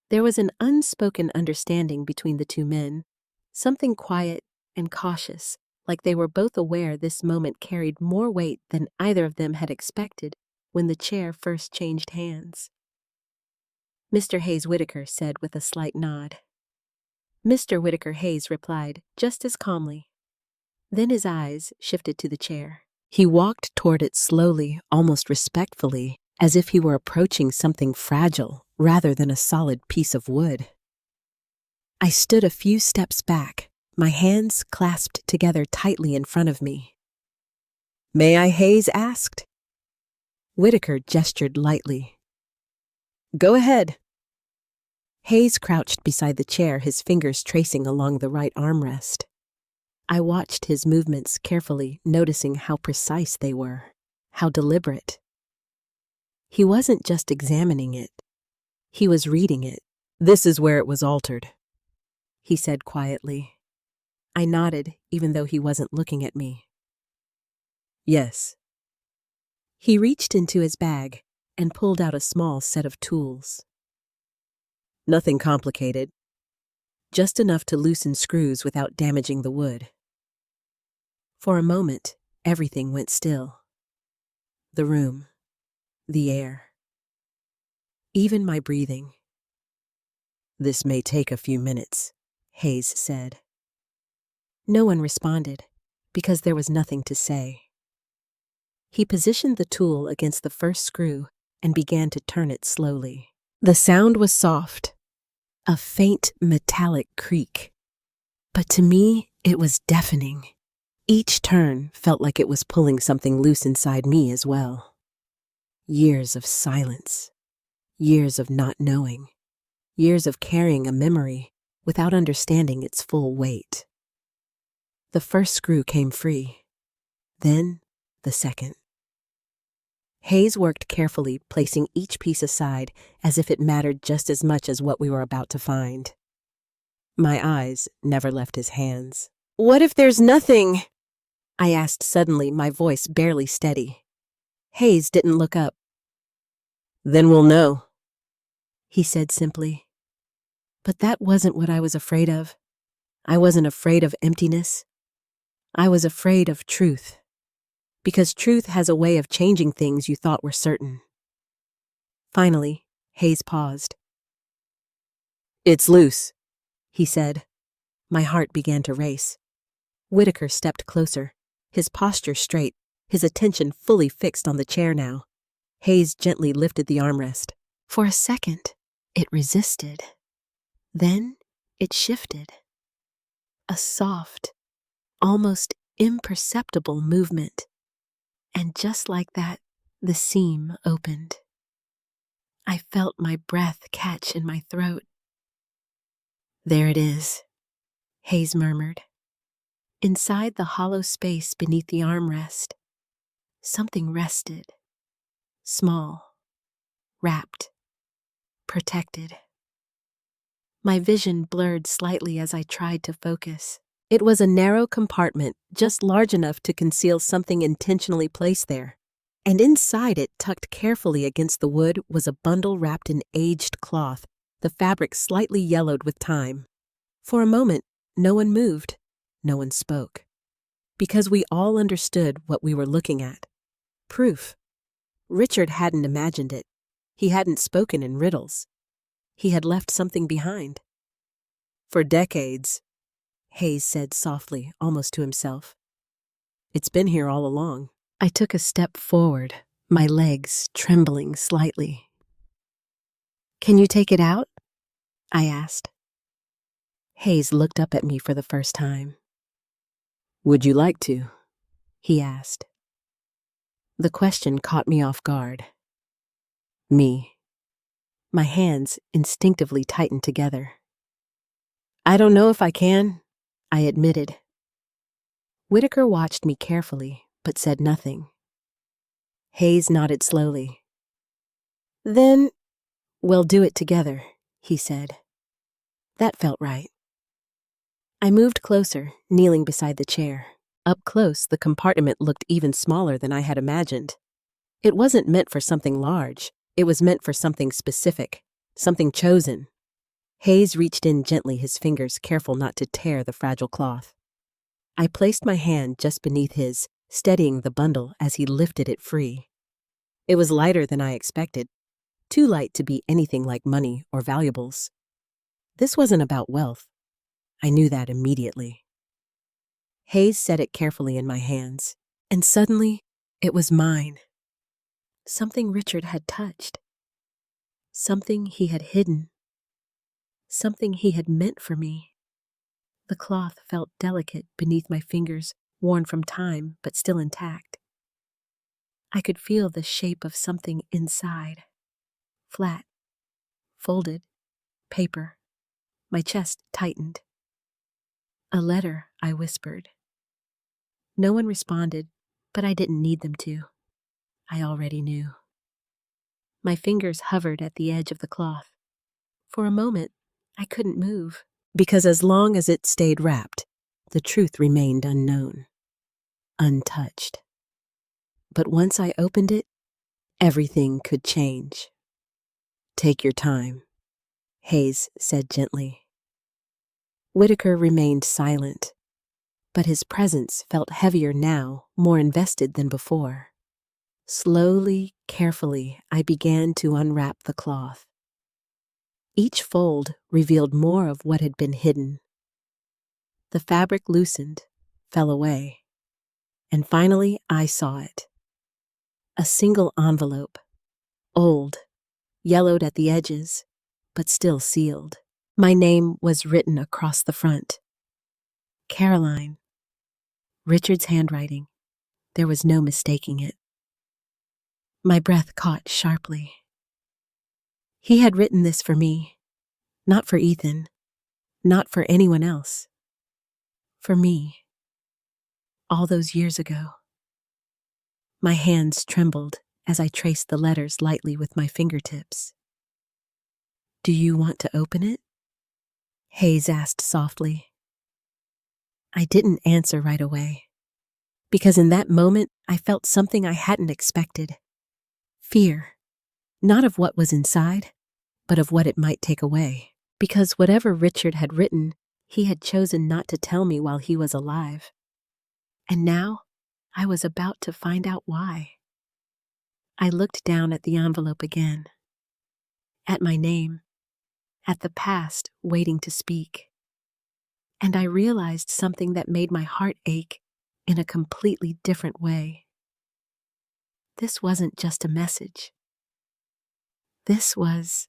There was an unspoken understanding between the two men, something quiet and cautious, like they were both aware this moment carried more weight than either of them had expected when the chair first changed hands. Mr. Hayes Whitaker said with a slight nod. Mr. Whitaker Hayes replied just as calmly. Then his eyes shifted to the chair. He walked toward it slowly, almost respectfully, as if he were approaching something fragile rather than a solid piece of wood. I stood a few steps back, my hands clasped together tightly in front of me. "May I?" Hayes asked. Whitaker gestured lightly. "Go ahead." Hayes crouched beside the chair, his fingers tracing along the right armrest. I watched his movements carefully, noticing how precise they were, how deliberate. He wasn't just examining it. He was reading it. "This is where it was altered," he said quietly. I nodded, even though he wasn't looking at me. "Yes." He reached into his bag and pulled out a small set of tools. "Nothing complicated. Just enough to loosen screws without damaging the wood." For a moment, everything went still. The room, the air, even my breathing. "This may take a few minutes," Hayes said. No one responded, because there was nothing to say. He positioned the tool against the first screw and began to turn it slowly. The sound was soft, a faint metallic creak. But to me, it was deafening. Each turn felt like it was pulling something loose inside me as well. Years of silence, years of not knowing, years of carrying a memory without understanding its full weight. The first screw came free, then the second. Hayes worked carefully, placing each piece aside as if it mattered just as much as what we were about to find. My eyes never left his hands. "What if there's nothing?" I asked suddenly, my voice barely steady. Hayes didn't look up. "Then we'll know," he said simply. But that wasn't what I was afraid of. I wasn't afraid of emptiness. I was afraid of truth. Because truth has a way of changing things you thought were certain. Finally, Hayes paused. "It's loose," he said. My heart began to race. Whitaker stepped closer, his posture straight, his attention fully fixed on the chair now. Hayes gently lifted the armrest. For a second, it resisted. Then it shifted. A soft, almost imperceptible movement. And just like that, the seam opened. I felt my breath catch in my throat. "There it is," Hayes murmured. Inside the hollow space beneath the armrest, something rested. Small, wrapped, protected. My vision blurred slightly as I tried to focus. It was a narrow compartment, just large enough to conceal something intentionally placed there. And inside it, tucked carefully against the wood, was a bundle wrapped in aged cloth, the fabric slightly yellowed with time. For a moment, no one moved, no one spoke. Because we all understood what we were looking at. Proof. Richard hadn't imagined it. He hadn't spoken in riddles. He had left something behind. "For decades," Hayes said softly, almost to himself. "It's been here all along." I took a step forward, my legs trembling slightly. "Can you take it out?" I asked. Hayes looked up at me for the first time. "Would you like to?" he asked. The question caught me off guard. Me. My hands instinctively tightened together. "I don't know if I can," I admitted. Whitaker watched me carefully, but said nothing. Hayes nodded slowly. "Then we'll do it together," he said. That felt right. I moved closer, kneeling beside the chair. Up close, the compartment looked even smaller than I had imagined. It wasn't meant for something large. It was meant for something specific, something chosen. Hayes reached in gently, his fingers careful not to tear the fragile cloth. I placed my hand just beneath his, steadying the bundle as he lifted it free. It was lighter than I expected, too light to be anything like money or valuables. This wasn't about wealth. I knew that immediately. Hayes set it carefully in my hands, and suddenly it was mine. Something Richard had touched. Something he had hidden. Something he had meant for me. The cloth felt delicate beneath my fingers, worn from time, but still intact. I could feel the shape of something inside. Flat, folded, paper. My chest tightened. "A letter," I whispered. No one responded, but I didn't need them to. I already knew. My fingers hovered at the edge of the cloth. For a moment, I couldn't move, because as long as it stayed wrapped, the truth remained unknown, untouched. But once I opened it, everything could change. "Take your time," Hayes said gently. Whitaker remained silent, but his presence felt heavier now, more invested than before. Slowly, carefully, I began to unwrap the cloth. Each fold revealed more of what had been hidden. The fabric loosened, fell away, and finally I saw it. A single envelope, old, yellowed at the edges, but still sealed. My name was written across the front. Caroline. Richard's handwriting. There was no mistaking it. My breath caught sharply. He had written this for me, not for Ethan, not for anyone else. For me. All those years ago. My hands trembled as I traced the letters lightly with my fingertips. "Do you want to open it?" Hayes asked softly. I didn't answer right away, because in that moment I felt something I hadn't expected. Fear, not of what was inside, but of what it might take away. Because whatever Richard had written, he had chosen not to tell me while he was alive. And now, I was about to find out why. I looked down at the envelope again. At my name. At the past waiting to speak. And I realized something that made my heart ache in a completely different way. This wasn't just a message. This was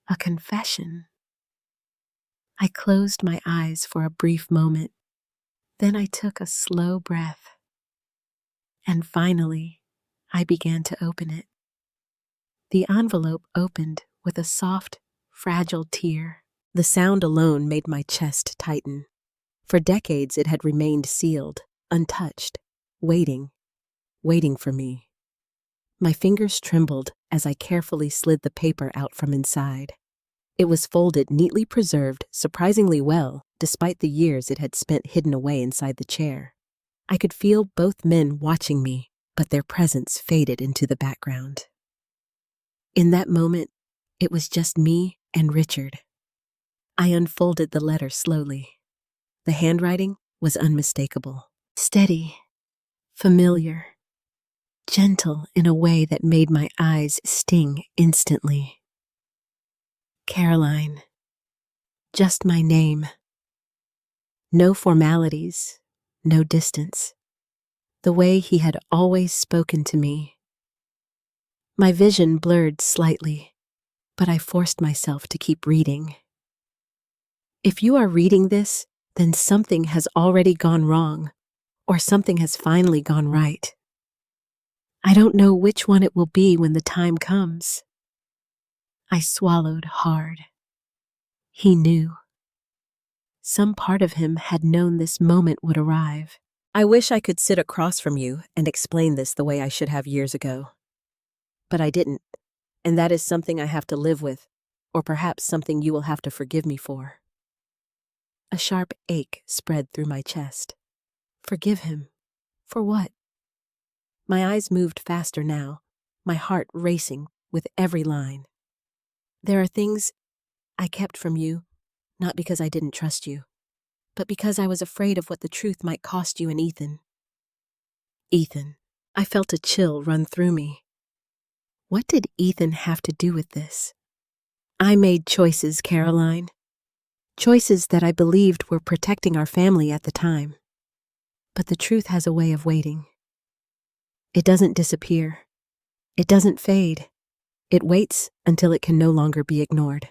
a confession. I closed my eyes for a brief moment. Then I took a slow breath. And finally, I began to open it. The envelope opened with a soft, fragile tear. The sound alone made my chest tighten. For decades it had remained sealed, untouched, waiting for me. My fingers trembled as I carefully slid the paper out from inside. It was folded, neatly preserved, surprisingly well, despite the years it had spent hidden away inside the chair. I could feel both men watching me, but their presence faded into the background. In that moment, it was just me and Richard. I unfolded the letter slowly. The handwriting was unmistakable, steady, familiar, gentle in a way that made my eyes sting instantly. Caroline. Just my name. No formalities, no distance. The way he had always spoken to me. My vision blurred slightly, but I forced myself to keep reading. If you are reading this, then something has already gone wrong, or something has finally gone right. I don't know which one it will be when the time comes. I swallowed hard. He knew. Some part of him had known this moment would arrive. I wish I could sit across from you and explain this the way I should have years ago. But I didn't, and that is something I have to live with, or perhaps something you will have to forgive me for. A sharp ache spread through my chest. Forgive him? For what? My eyes moved faster now, my heart racing with every line. There are things I kept from you, not because I didn't trust you, but because I was afraid of what the truth might cost you and Ethan. Ethan. I felt a chill run through me. What did Ethan have to do with this? I made choices, Caroline. Choices that I believed were protecting our family at the time. But the truth has a way of waiting. It doesn't disappear. It doesn't fade. It waits until it can no longer be ignored.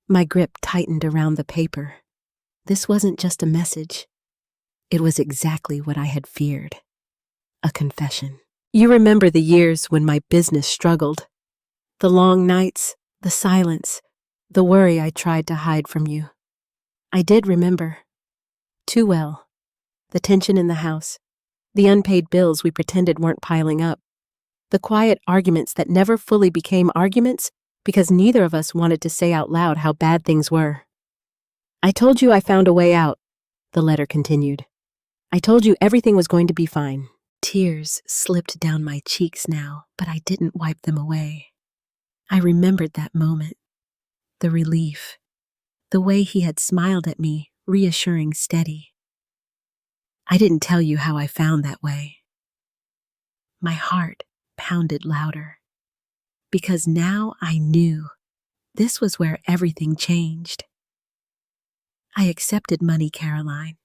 My grip tightened around the paper. This wasn't just a message. It was exactly what I had feared. A confession. You remember the years when my business struggled. The long nights, the silence, the worry I tried to hide from you. I did remember. Too well. The tension in the house. The unpaid bills we pretended weren't piling up. The quiet arguments that never fully became arguments because neither of us wanted to say out loud how bad things were. I told you I found a way out, the letter continued. I told you everything was going to be fine. Tears slipped down my cheeks now, but I didn't wipe them away. I remembered that moment. The relief. The way he had smiled at me, reassuring, steady. I didn't tell you how I found that way. My heart pounded louder. Because now I knew this was where everything changed. I accepted money, Caroline.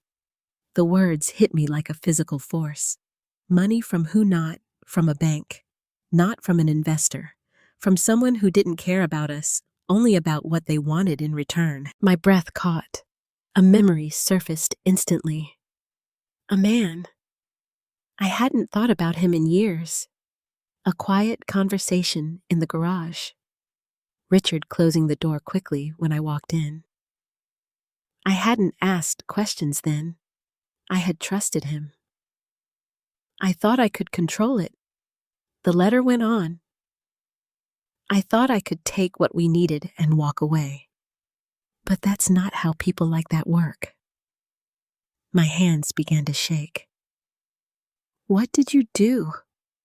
The words hit me like a physical force. Money from who not, from a bank. Not from an investor. From someone who didn't care about us, only about what they wanted in return. My breath caught. A memory surfaced instantly. A man. I hadn't thought about him in years. A quiet conversation in the garage. Richard closing the door quickly when I walked in. I hadn't asked questions then. I had trusted him. I thought I could control it. The letter went on. I thought I could take what we needed and walk away. But that's not how people like that work. My hands began to shake. What did you do?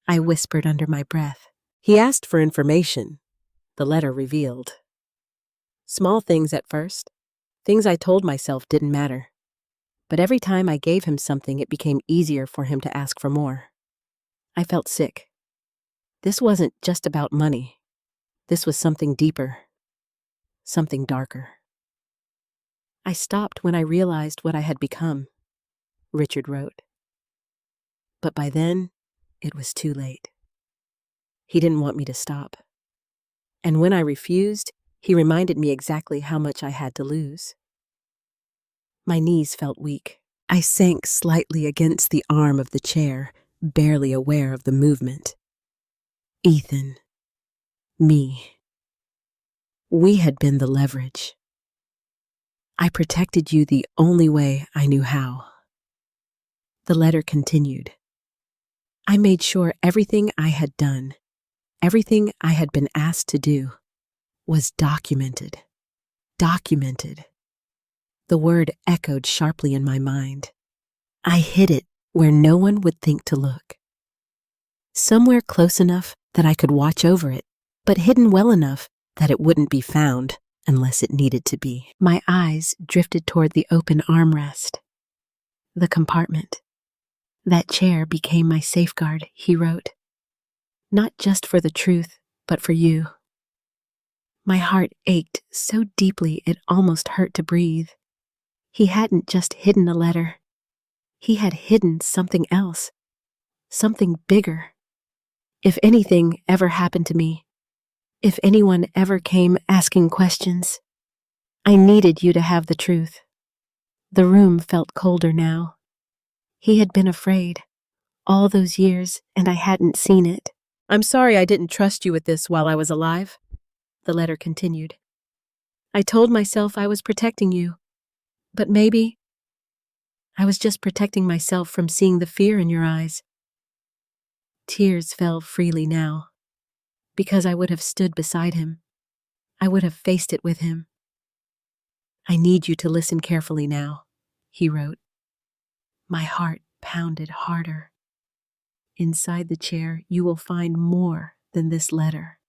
I whispered under my breath. He asked for information. The letter revealed. Small things at first, things I told myself didn't matter. But every time I gave him something, it became easier for him to ask for more. I felt sick. This wasn't just about money. This was something deeper, something darker. I stopped when I realized what I had become, Richard wrote. But by then, it was too late. He didn't want me to stop. And when I refused, he reminded me exactly how much I had to lose. My knees felt weak. I sank slightly against the arm of the chair, barely aware of the movement. Ethan. Me. We had been the leverage. I protected you the only way I knew how. The letter continued. I made sure everything I had done, everything I had been asked to do, was documented. Documented. The word echoed sharply in my mind. I hid it where no one would think to look. Somewhere close enough that I could watch over it, but hidden well enough that it wouldn't be found unless it needed to be. My eyes drifted toward the open armrest. The compartment. That chair became my safeguard, he wrote. Not just for the truth, but for you. My heart ached so deeply it almost hurt to breathe. He hadn't just hidden a letter. He had hidden something else. Something bigger. If anything ever happened to me, if anyone ever came asking questions, I needed you to have the truth. The room felt colder now. He had been afraid all those years, and I hadn't seen it. I'm sorry I didn't trust you with this while I was alive, the letter continued. I told myself I was protecting you, but maybe I was just protecting myself from seeing the fear in your eyes. Tears fell freely now, because I would have stood beside him. I would have faced it with him. I need you to listen carefully now, he wrote. My heart pounded harder. Inside the chair, you will find more than this letter.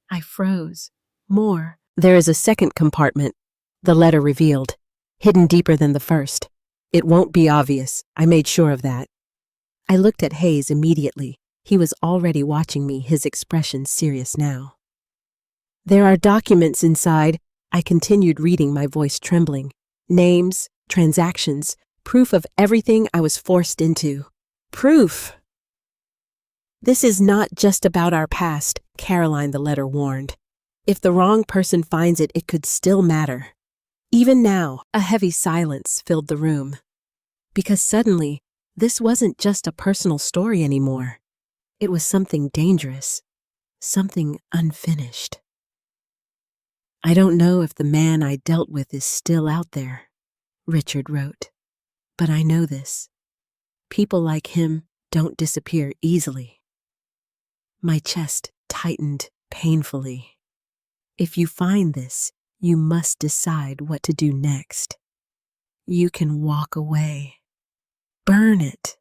I froze. More. There is a second compartment, the letter revealed, hidden deeper than the first. It won't be obvious. I made sure of that. I looked at Hayes immediately. He was already watching me, his expression serious now. There are documents inside. I continued reading, my voice trembling. Names, transactions, proof of everything I was forced into. Proof! This is not just about our past, Caroline, the letter warned. If the wrong person finds it, it could still matter. Even now, a heavy silence filled the room. Because suddenly, this wasn't just a personal story anymore. It was something dangerous, something unfinished. I don't know if the man I dealt with is still out there, Richard wrote. But I know this. People like him don't disappear easily. My chest tightened painfully. If you find this, you must decide what to do next. You can walk away. Burn it.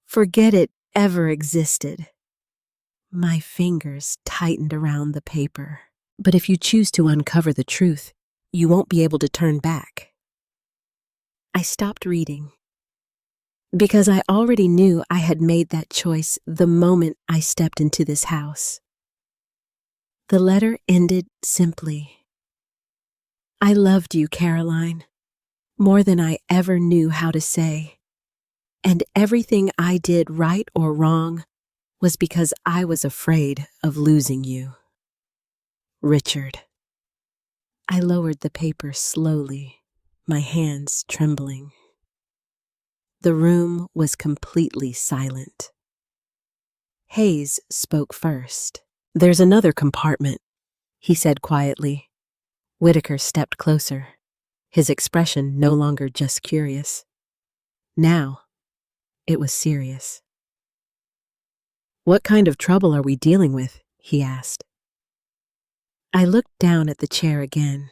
Forget it ever existed. My fingers tightened around the paper. But if you choose to uncover the truth, you won't be able to turn back. I stopped reading. Because I already knew I had made that choice the moment I stepped into this house. The letter ended simply. I loved you, Caroline, more than I ever knew how to say. And everything I did, right or wrong, was because I was afraid of losing you. Richard. I lowered the paper slowly, my hands trembling. The room was completely silent. Hayes spoke first. There's another compartment, he said quietly. Whitaker stepped closer, his expression no longer just curious. Now, it was serious. What kind of trouble are we dealing with? He asked. I looked down at the chair again,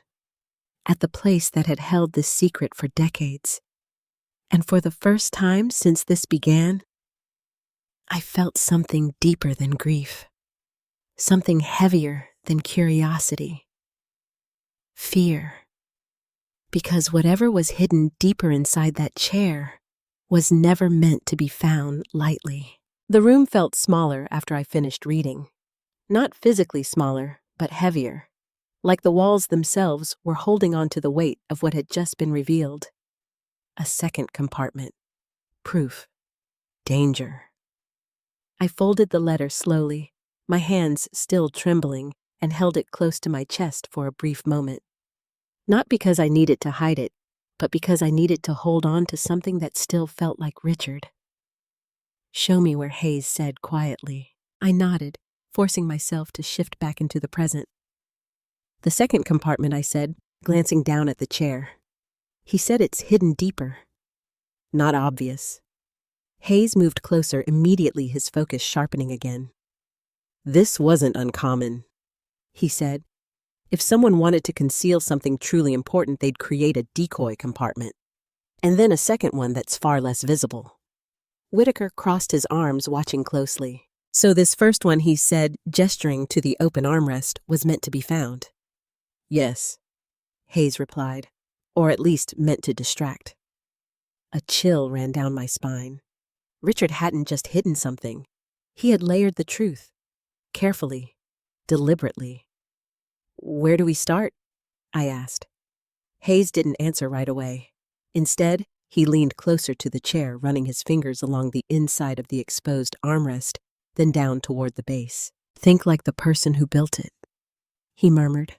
at the place that had held this secret for decades. And for the first time since this began, I felt something deeper than grief, something heavier than curiosity. Fear. Because whatever was hidden deeper inside that chair was never meant to be found lightly. The room felt smaller after I finished reading. Not physically smaller, but heavier. Like the walls themselves were holding on to the weight of what had just been revealed. A second compartment. Proof. Danger. I folded the letter slowly, my hands still trembling, and held it close to my chest for a brief moment. Not because I needed to hide it, but because I needed to hold on to something that still felt like Richard. "Show me where Hayes said quietly." I nodded, forcing myself to shift back into the present. "The second compartment," I said, glancing down at the chair. "He said it's hidden deeper." "Not obvious." Hayes moved closer, immediately his focus sharpening again. "This wasn't uncommon," he said. "If someone wanted to conceal something truly important, they'd create a decoy compartment. And then a second one that's far less visible." Whitaker crossed his arms, watching closely. "So this first one," he said, gesturing to the open armrest, "was meant to be found." "Yes," Hayes replied, "or at least meant to distract." A chill ran down my spine. Richard hadn't just hidden something. He had layered the truth. Carefully. Deliberately. "Where do we start?" I asked. Hayes didn't answer right away. Instead, he leaned closer to the chair, running his fingers along the inside of the exposed armrest, then down toward the base. "Think like the person who built it," he murmured.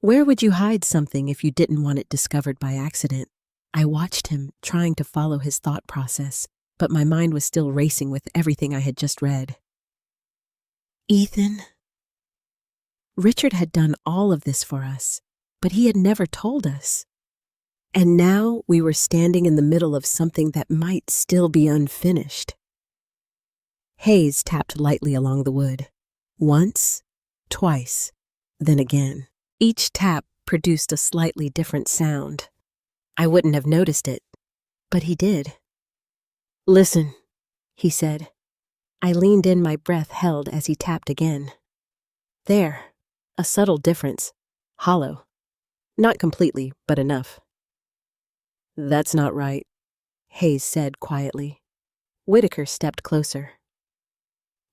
"Where would you hide something if you didn't want it discovered by accident?" I watched him, trying to follow his thought process, but my mind was still racing with everything I had just read. "Ethan." Richard had done all of this for us, but he had never told us. And now we were standing in the middle of something that might still be unfinished. Hayes tapped lightly along the wood. Once, twice, then again. Each tap produced a slightly different sound. I wouldn't have noticed it, but he did. "Listen," he said. I leaned in, my breath held as he tapped again. There, a subtle difference. Hollow. Not completely, but enough. "That's not right," Hayes said quietly. Whitaker stepped closer.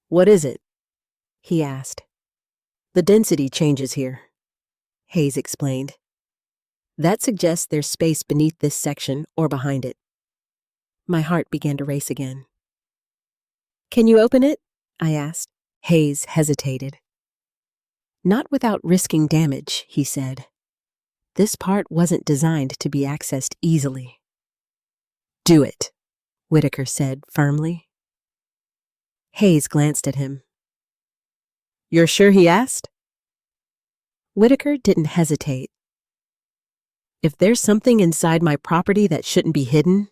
"What is it?" he asked. "The density changes here," Hayes explained. "That suggests there's space beneath this section or behind it." My heart began to race again. "Can you open it?" I asked. Hayes hesitated. "Not without risking damage," he said. "This part wasn't designed to be accessed easily." "Do it," Whitaker said firmly. Hayes glanced at him. "You're sure he asked?" Whitaker didn't hesitate. "If there's something inside my property that shouldn't be hidden,"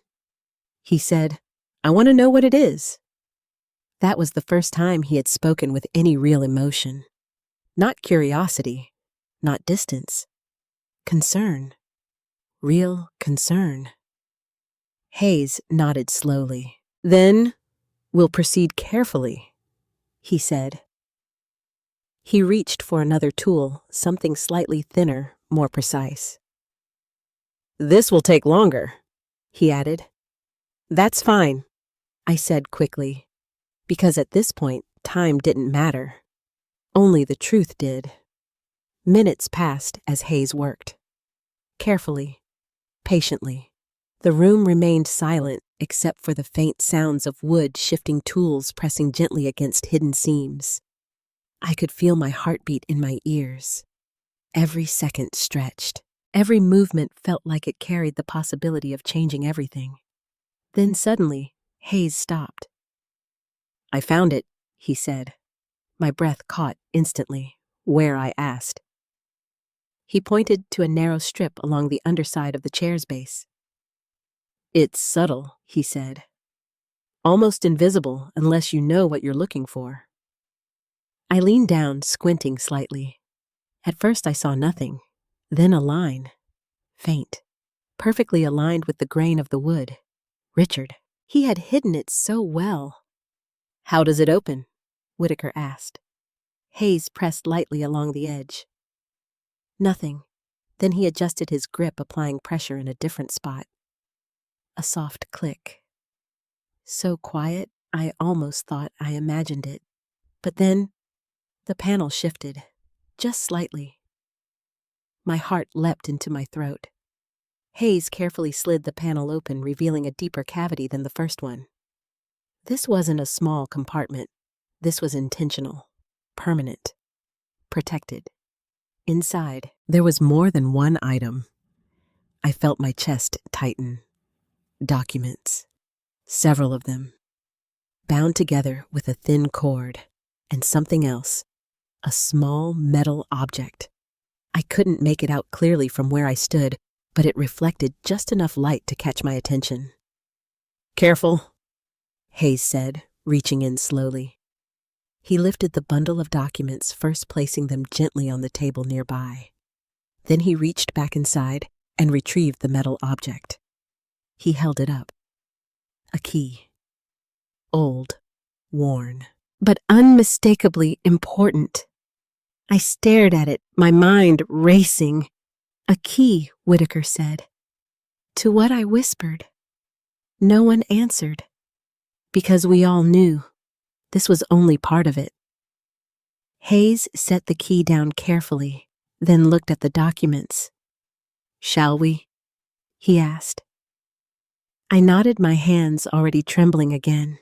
he said, "I want to know what it is." That was the first time he had spoken with any real emotion. Not curiosity, not distance. Concern. Real concern. Hayes nodded slowly. "Then we'll proceed carefully," he said. He reached for another tool, something slightly thinner, more precise. "This will take longer," he added. "That's fine," I said quickly, because at this point, time didn't matter. Only the truth did. Minutes passed as Hayes worked. Carefully, patiently. The room remained silent except for the faint sounds of wood shifting, tools pressing gently against hidden seams. I could feel my heartbeat in my ears. Every second stretched. Every movement felt like it carried the possibility of changing everything. Then suddenly, Hayes stopped. "I found it," he said. My breath caught instantly, where I asked. He pointed to a narrow strip along the underside of the chair's base. "It's subtle," he said. "Almost invisible unless you know what you're looking for." I leaned down, squinting slightly. At first I saw nothing, then a line. Faint. Perfectly aligned with the grain of the wood. Richard. He had hidden it so well. "How does it open?" Whitaker asked. Hayes pressed lightly along the edge. Nothing. Then he adjusted his grip, applying pressure in a different spot. A soft click. So quiet, I almost thought I imagined it. But then, the panel shifted, just slightly. My heart leapt into my throat. Hayes carefully slid the panel open, revealing a deeper cavity than the first one. This wasn't a small compartment. This was intentional, permanent, protected. Inside, there was more than one item. I felt my chest tighten. Documents. Several of them. Bound together with a thin cord. And something else. A small metal object. I couldn't make it out clearly from where I stood, but it reflected just enough light to catch my attention. "Careful," Hayes said, reaching in slowly. He lifted the bundle of documents, first placing them gently on the table nearby. Then he reached back inside and retrieved the metal object. He held it up. A key. Old, worn, but unmistakably important. I stared at it, my mind racing. "A key," Whitaker said. To what I whispered. No one answered. Because we all knew. This was only part of it. Hayes set the key down carefully, then looked at the documents. "Shall we?" he asked. I nodded, my hands already trembling again.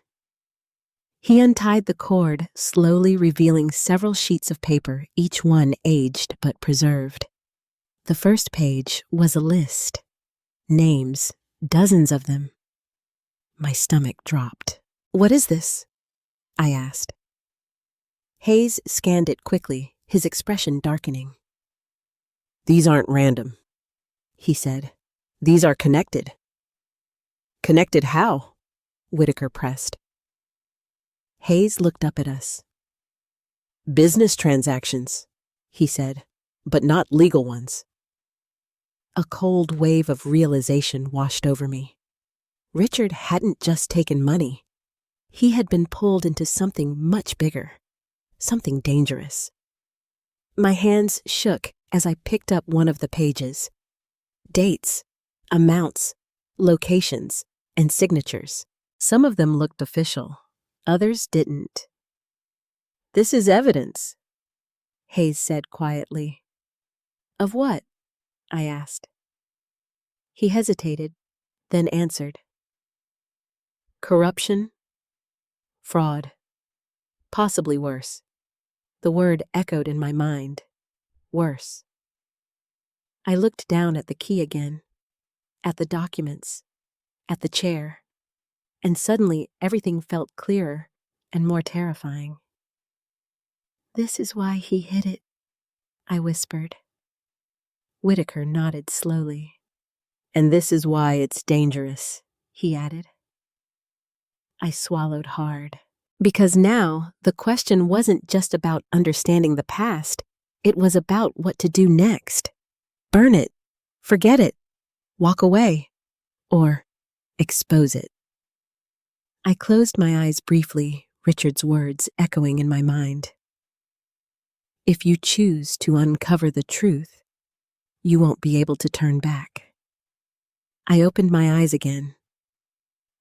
He untied the cord, slowly revealing several sheets of paper, each one aged but preserved. The first page was a list. Names, dozens of them. My stomach dropped. "What is this?" I asked. Hayes scanned it quickly, his expression darkening. "These aren't random," he said. "These are connected." "Connected how?" Whitaker pressed. Hayes looked up at us. "Business transactions," he said, "but not legal ones." A cold wave of realization washed over me. Richard hadn't just taken money. He had been pulled into something much bigger, something dangerous. My hands shook as I picked up one of the pages. Dates, amounts, locations, and signatures. Some of them looked official, others didn't. "This is evidence," Hayes said quietly. "Of what?" I asked. He hesitated, then answered. "Corruption, fraud, possibly worse." The word echoed in my mind. Worse. I looked down at the key again, at the documents, at the chair, and suddenly everything felt clearer and more terrifying. "This is why he hid it," I whispered. Whitaker nodded slowly. "And this is why it's dangerous," he added. I swallowed hard, because now the question wasn't just about understanding the past, it was about what to do next. Burn it, forget it, walk away, or expose it. I closed my eyes briefly, Richard's words echoing in my mind. "If you choose to uncover the truth, you won't be able to turn back." I opened my eyes again,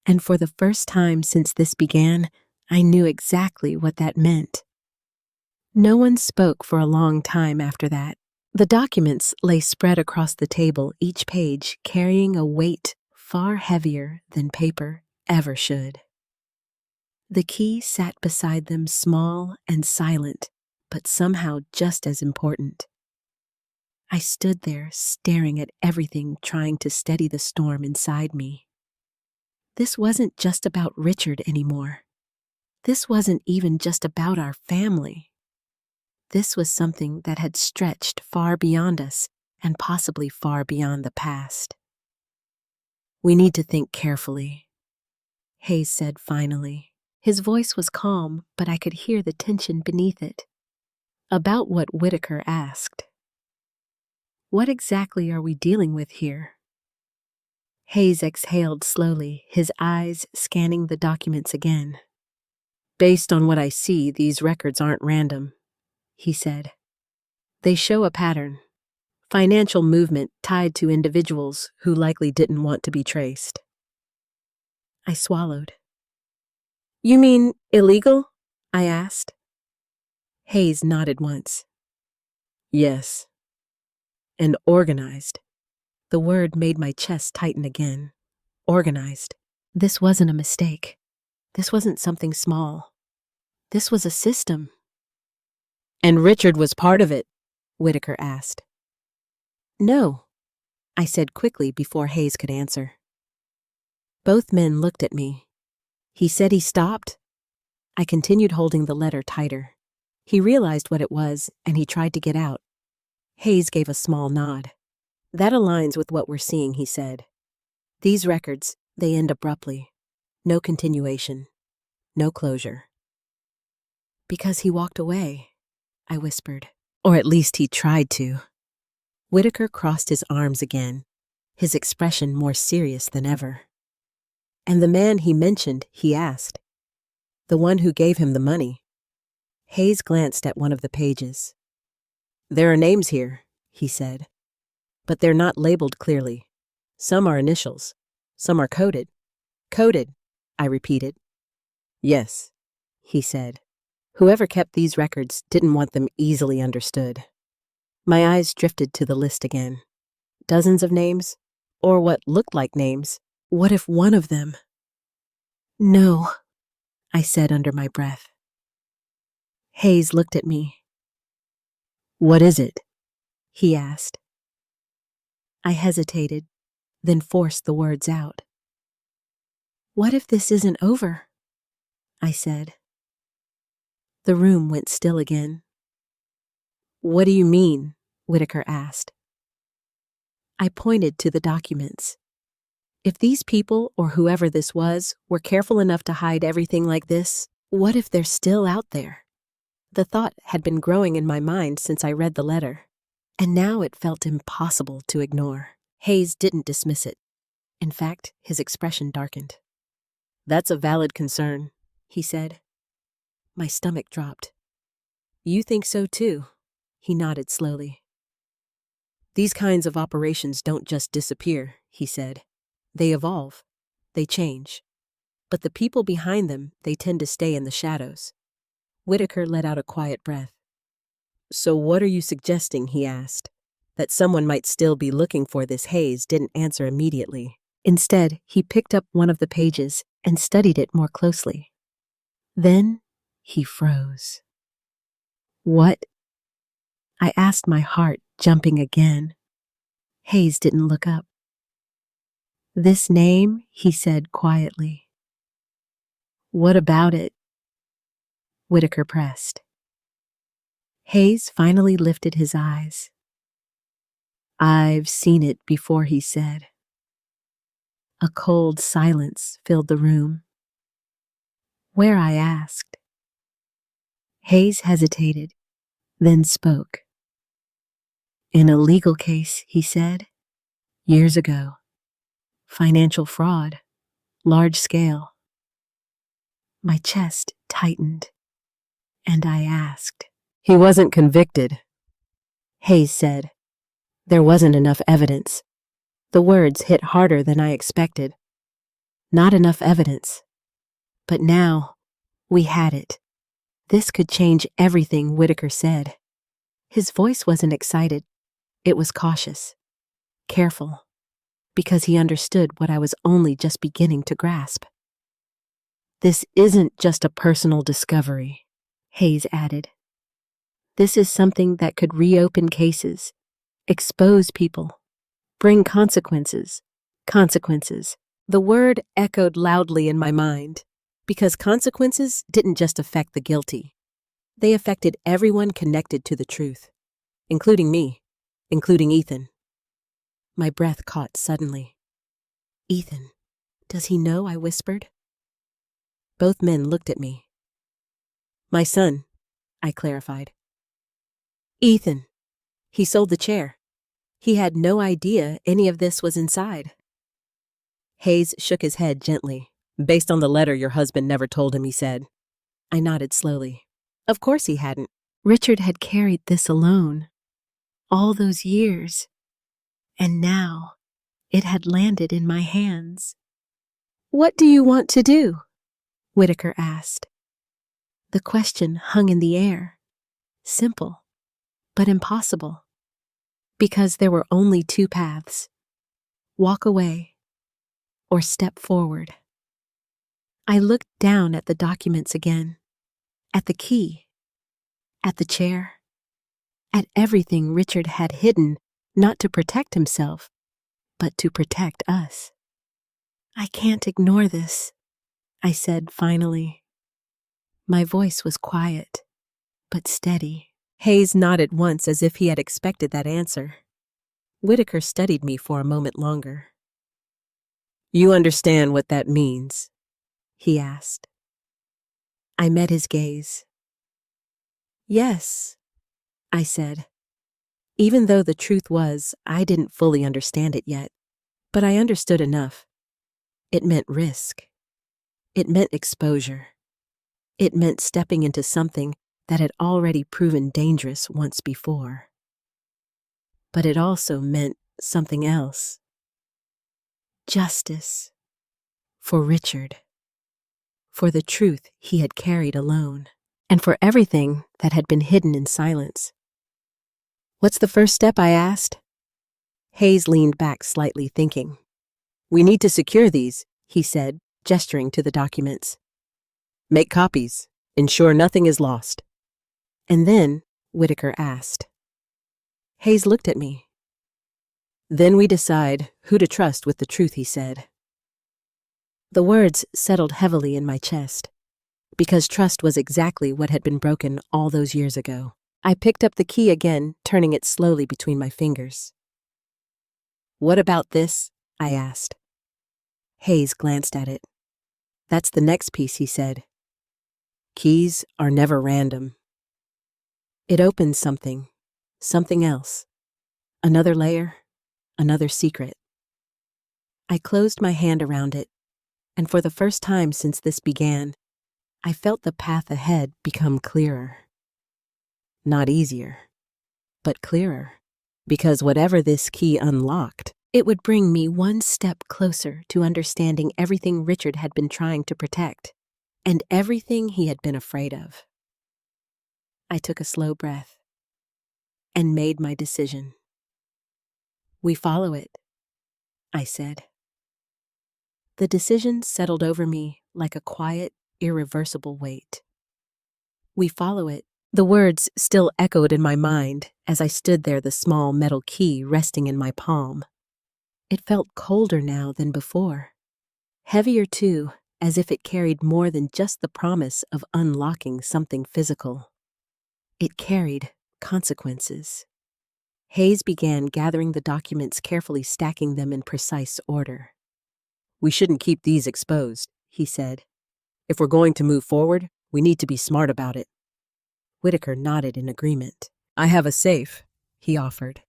and for the first time since this began, I knew exactly what that meant. No one spoke for a long time after that. The documents lay spread across the table, each page carrying a weight far heavier than paper ever should. The key sat beside them, small and silent, but somehow just as important. I stood there, staring at everything, trying to steady the storm inside me. This wasn't just about Richard anymore. This wasn't even just about our family. This was something that had stretched far beyond us and possibly far beyond the past. "We need to think carefully," Hayes said finally. His voice was calm, but I could hear the tension beneath it. About what Whitaker asked. "What exactly are we dealing with here?" Hayes exhaled slowly, his eyes scanning the documents again. "Based on what I see, these records aren't random," he said. "They show a pattern, Financial movement tied to individuals who likely didn't want to be traced. I swallowed. You mean illegal? I asked. Hayes nodded once. Yes. And organized. The word made my chest tighten again. Organized. This wasn't a mistake. This wasn't something small. This was a system. And Richard was part of it, Whitaker asked. No, I said quickly before Hayes could answer. Both men looked at me. He said he stopped. I continued holding the letter tighter. He realized what it was, and he tried to get out. Hayes gave a small nod. That aligns with what we're seeing, he said. These records, they end abruptly. No continuation. No closure. Because he walked away, I whispered. Or at least he tried to. Whitaker crossed his arms again, his expression more serious than ever. And the man he mentioned, he asked. The one who gave him the money. Hayes glanced at one of the pages. There are names here, he said. But they're not labeled clearly. Some are initials. Some are coded. Coded, I repeated. Yes, he said. Whoever kept these records didn't want them easily understood. My eyes drifted to the list again. Dozens of names? Or what looked like names? What if one of them? No, I said under my breath. Hayes looked at me. What is it? He asked. I hesitated, then forced the words out. What if this isn't over? I said. The room went still again. What do you mean? Whitaker asked. I pointed to the documents. If these people, or whoever this was, were careful enough to hide everything like this, what if they're still out there? The thought had been growing in my mind since I read the letter, and now it felt impossible to ignore. Hayes didn't dismiss it. In fact, his expression darkened. That's a valid concern, he said. My stomach dropped. You think so too? He nodded slowly. These kinds of operations don't just disappear, he said. They evolve. They change. But the people behind them, they tend to stay in the shadows. Whitaker let out a quiet breath. So what are you suggesting, he asked. That someone might still be looking for this? Hayes didn't answer immediately. Instead, he picked up one of the pages and studied it more closely. Then he froze. What? I asked, my heart jumping again. Hayes didn't look up. This name, he said quietly. What about it? Whitaker pressed. Hayes finally lifted his eyes. I've seen it before, he said. A cold silence filled the room. Where? I asked. Hayes hesitated, then spoke. In a legal case, he said. Years ago. Financial fraud. Large scale. My chest tightened, and I asked. He wasn't convicted. Hayes said. There wasn't enough evidence. The words hit harder than I expected. Not enough evidence. But now, we had it. This could change everything, Whitaker said. His voice wasn't excited. It was cautious. Careful. Because he understood what I was only just beginning to grasp. This isn't just a personal discovery, Hayes added. This is something that could reopen cases, expose people, bring consequences. Consequences. The word echoed loudly in my mind, because consequences didn't just affect the guilty. They affected everyone connected to the truth, including me, including Ethan. My breath caught suddenly. Ethan, does he know? I whispered. Both men looked at me. My son, I clarified. Ethan. He sold the chair. He had no idea any of this was inside. Hayes shook his head gently. Based on the letter your husband never told him, he said. I nodded slowly. Of course he hadn't. Richard had carried this alone. All those years. And now it had landed in my hands. "What do you want to do?" Whitaker asked. The question hung in the air. Simple, but impossible. Because there were only two paths. Walk away or step forward. I looked down at the documents again, at the key, at the chair, at everything Richard had hidden, not to protect himself, but to protect us. "I can't ignore this," I said finally. My voice was quiet, but steady. Hayes nodded once as if he had expected that answer. Whitaker studied me for a moment longer. "You understand what that means?" he asked. I met his gaze. "Yes," I said. Even though the truth was, I didn't fully understand it yet, but I understood enough. It meant risk. It meant exposure. It meant stepping into something that had already proven dangerous once before. But it also meant something else. Justice. For Richard. For the truth he had carried alone. And for everything that had been hidden in silence. "What's the first step?" I asked. Hayes leaned back slightly, thinking. "We need to secure these," he said, gesturing to the documents. "Make copies. Ensure nothing is lost." "And then?" Whitaker asked. Hayes looked at me. "Then we decide who to trust with the truth," he said. The words settled heavily in my chest, because trust was exactly what had been broken all those years ago. I picked up the key again, turning it slowly between my fingers. "What about this?" I asked. Hayes glanced at it. "That's the next piece," he said. "Keys are never random." It opened something else. Another layer, another secret. I closed my hand around it, and for the first time since this began, I felt the path ahead become clearer. Not easier, but clearer, because whatever this key unlocked, it would bring me one step closer to understanding everything Richard had been trying to protect, and everything he had been afraid of. I took a slow breath and made my decision. "We follow it," I said. The decision settled over me like a quiet, irreversible weight. "We follow it." The words still echoed in my mind as I stood there, the small metal key resting in my palm. It felt colder now than before. Heavier too, as if it carried more than just the promise of unlocking something physical. It carried consequences. Hayes began gathering the documents, carefully stacking them in precise order. "We shouldn't keep these exposed," he said. "If we're going to move forward, we need to be smart about it." Whitaker nodded in agreement. "I have a safe," he offered.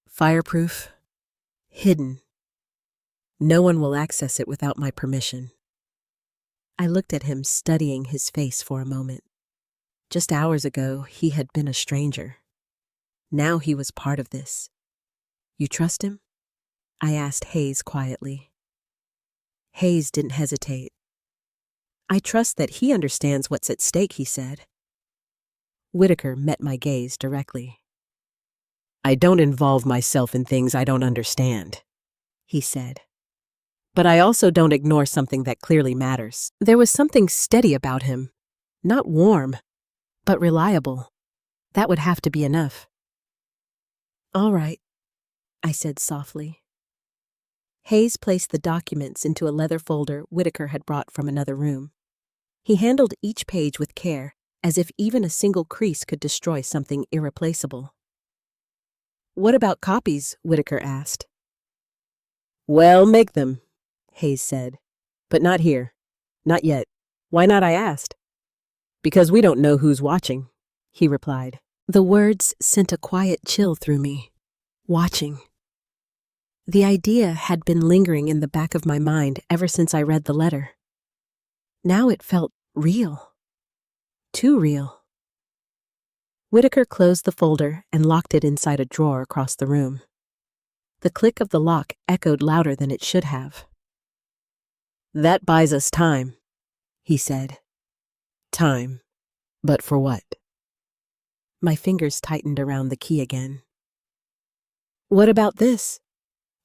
"Fireproof, hidden. No one will access it without my permission." I looked at him, studying his face for a moment. Just hours ago, he had been a stranger. Now he was part of this. "You trust him?" I asked Hayes quietly. Hayes didn't hesitate. "I trust that he understands what's at stake," he said. Whitaker met my gaze directly. "I don't involve myself in things I don't understand," he said. "But I also don't ignore something that clearly matters." There was something steady about him. Not warm, but reliable. That would have to be enough. "All right," I said softly. Hayes placed the documents into a leather folder Whitaker had brought from another room. He handled each page with care, as if even a single crease could destroy something irreplaceable. "What about copies?" Whitaker asked. "Well, make them," Hayes said. "But not here. Not yet." "Why not?" I asked. "Because we don't know who's watching," he replied. The words sent a quiet chill through me. Watching. The idea had been lingering in the back of my mind ever since I read the letter. Now it felt real. Too real. Whitaker closed the folder and locked it inside a drawer across the room. The click of the lock echoed louder than it should have. "That buys us time," he said. "Time. But for what?" My fingers tightened around the key again. "What about this?"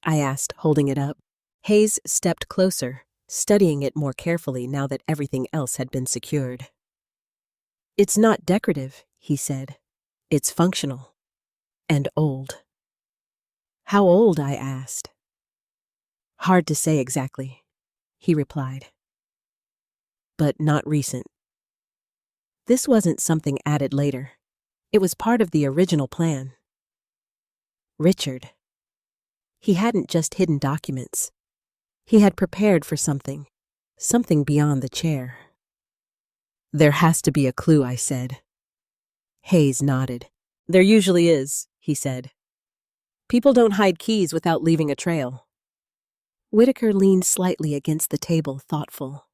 I asked, holding it up. Hayes stepped closer, studying it more carefully now that everything else had been secured. "It's not decorative," he said. "It's functional. And old." "How old?" I asked. "Hard to say exactly," he replied. "But not recent." This wasn't something added later. It was part of the original plan. Richard. He hadn't just hidden documents. He had prepared for something beyond the chair. "There has to be a clue," I said. Hayes nodded. "There usually is," he said. "People don't hide keys without leaving a trail." Whitaker leaned slightly against the table, thoughtful.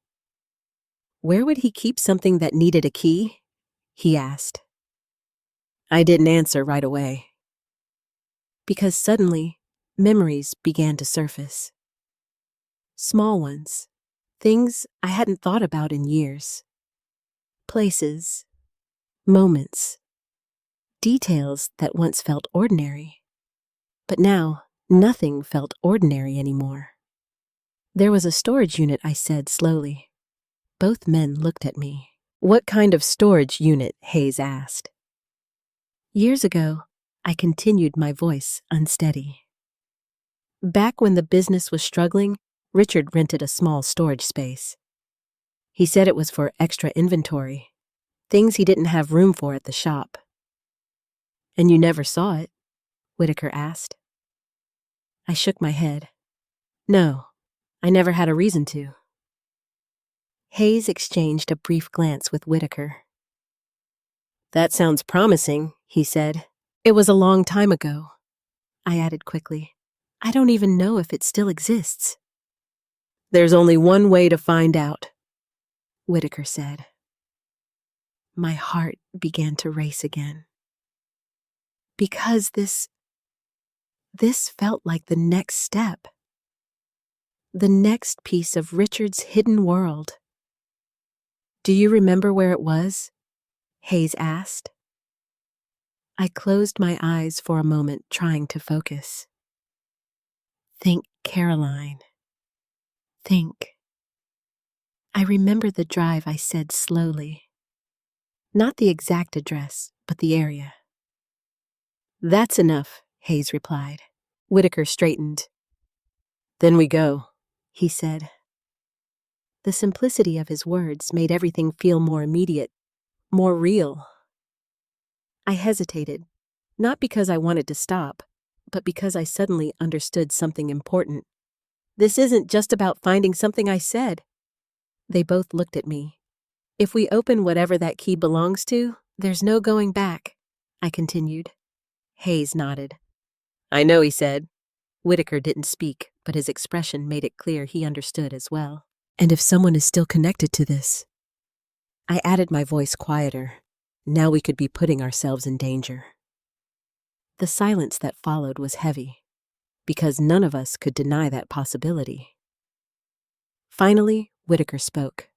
"Where would he keep something that needed a key?" he asked. I didn't answer right away. Because suddenly, memories began to surface. Small ones. Things I hadn't thought about in years. Places. Moments. Details that once felt ordinary. But now, nothing felt ordinary anymore. "There was a storage unit," I said slowly. Both men looked at me. "What kind of storage unit?" Hayes asked. "Years ago," I continued, my voice unsteady. "Back when the business was struggling, Richard rented a small storage space. He said it was for extra inventory, things he didn't have room for at the shop." "And you never saw it?" Whitaker asked. I shook my head. "No, I never had a reason to." Hayes exchanged a brief glance with Whitaker. "That sounds promising," he said. "It was a long time ago," I added quickly. "I don't even know if it still exists." "There's only one way to find out," Whitaker said. My heart began to race again. Because this felt like the next step. The next piece of Richard's hidden world. "Do you remember where it was?" Hayes asked. I closed my eyes for a moment, trying to focus. "Think, Caroline. Think." "I remember the drive," I said slowly. "Not the exact address, but the area." "That's enough," Hayes replied. Whitaker straightened. "Then we go," he said. The simplicity of his words made everything feel more immediate, more real. I hesitated, not because I wanted to stop, but because I suddenly understood something important. "This isn't just about finding something," I said. They both looked at me. "If we open whatever that key belongs to, there's no going back," I continued. Hayes nodded. "I know," he said. Whitaker didn't speak, but his expression made it clear he understood as well. "And if someone is still connected to this?" I added my voice quieter. Now we could be putting ourselves in danger. The silence that followed was heavy, because none of us could deny that possibility. Finally, Whitaker spoke.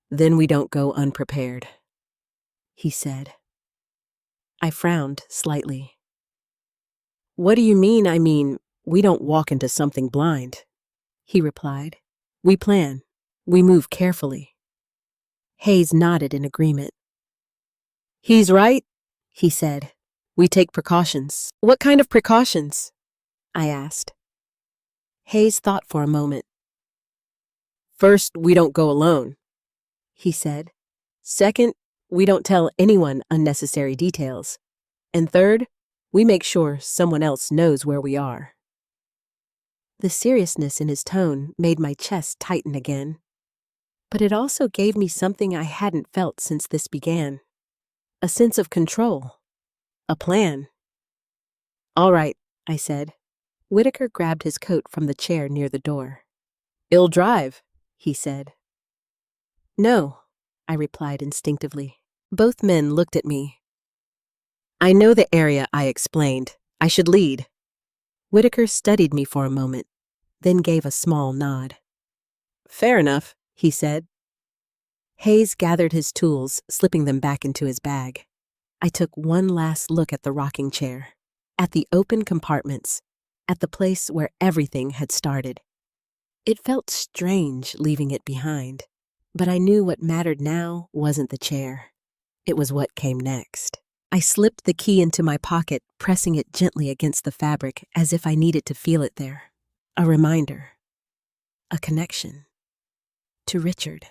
"Then we don't go unprepared," he said. I frowned slightly. "What do you mean?" "I mean, we don't walk into something blind," he replied. "We plan. We move carefully." Hayes nodded in agreement. "He's right," he said. "We take precautions." "What kind of precautions?" I asked. Hayes thought for a moment. "First, we don't go alone," he said. "Second, we don't tell anyone unnecessary details. And third, we make sure someone else knows where we are." The seriousness in his tone made my chest tighten again. But it also gave me something I hadn't felt since this began. A sense of control. A plan. "All right," I said. Whitaker grabbed his coat from the chair near the door. "Ill drive," he said. "No," I replied instinctively. Both men looked at me. I know the area, I explained. I should lead. Whitaker studied me for a moment, then gave a small nod. Fair enough, he said. Hayes gathered his tools, slipping them back into his bag. I took one last look at the rocking chair, at the open compartments, at the place where everything had started. It felt strange leaving it behind, but I knew what mattered now wasn't the chair. It was what came next. I slipped the key into my pocket, pressing it gently against the fabric as if I needed to feel it there. A reminder. A connection. To Richard.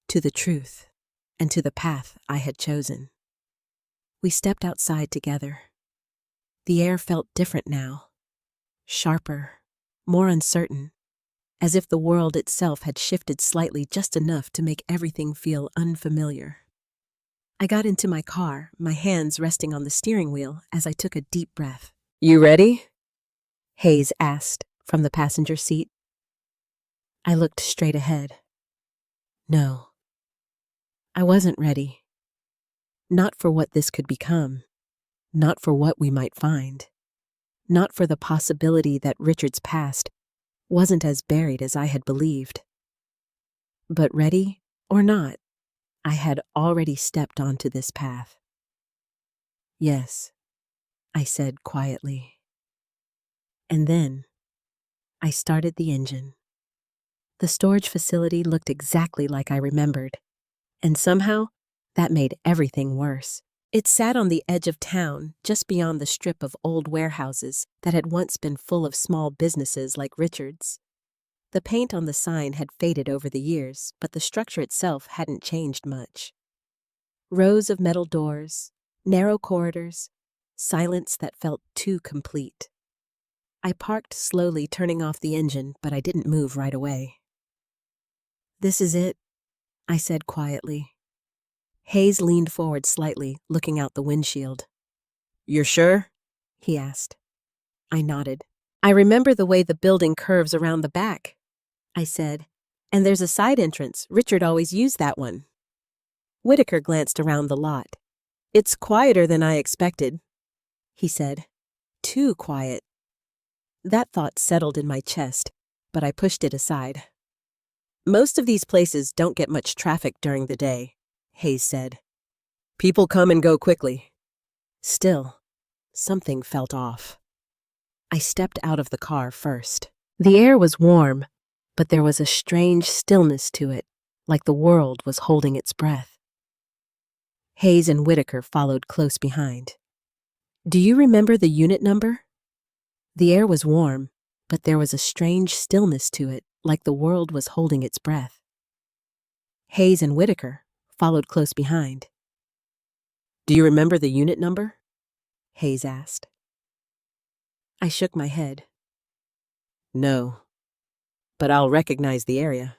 To the truth. And to the path I had chosen. We stepped outside together. The air felt different now. Sharper. More uncertain. As if the world itself had shifted slightly just enough to make everything feel unfamiliar. I got into my car, my hands resting on the steering wheel as I took a deep breath. You ready? Hayes asked from the passenger seat. I looked straight ahead. No. I wasn't ready. Not for what this could become. Not for what we might find. Not for the possibility that Richard's past wasn't as buried as I had believed. But ready or not, I had already stepped onto this path. Yes, I said quietly. And then I started the engine. The storage facility looked exactly like I remembered, and somehow that made everything worse. It sat on the edge of town, just beyond the strip of old warehouses that had once been full of small businesses like Richard's. The paint on the sign had faded over the years, but the structure itself hadn't changed much. Rows of metal doors, narrow corridors, silence that felt too complete. I parked slowly, turning off the engine, but I didn't move right away. This is it, I said quietly. Hayes leaned forward slightly, looking out the windshield. You're sure? He asked. I nodded. I remember the way the building curves around the back, I said. And there's a side entrance. Richard always used that one. Whitaker glanced around the lot. It's quieter than I expected, he said. Too quiet. That thought settled in my chest, but I pushed it aside. Most of these places don't get much traffic during the day, Hayes said. People come and go quickly. Still, something felt off. I stepped out of the car first. The air was warm, but there was a strange stillness to it, like the world was holding its breath. Hayes and Whitaker followed close behind. Do you remember the unit number? The air was warm, but there was a strange stillness to it, like the world was holding its breath. Hayes and Whitaker followed close behind. Do you remember the unit number? Hayes asked. I shook my head. No, but I'll recognize the area.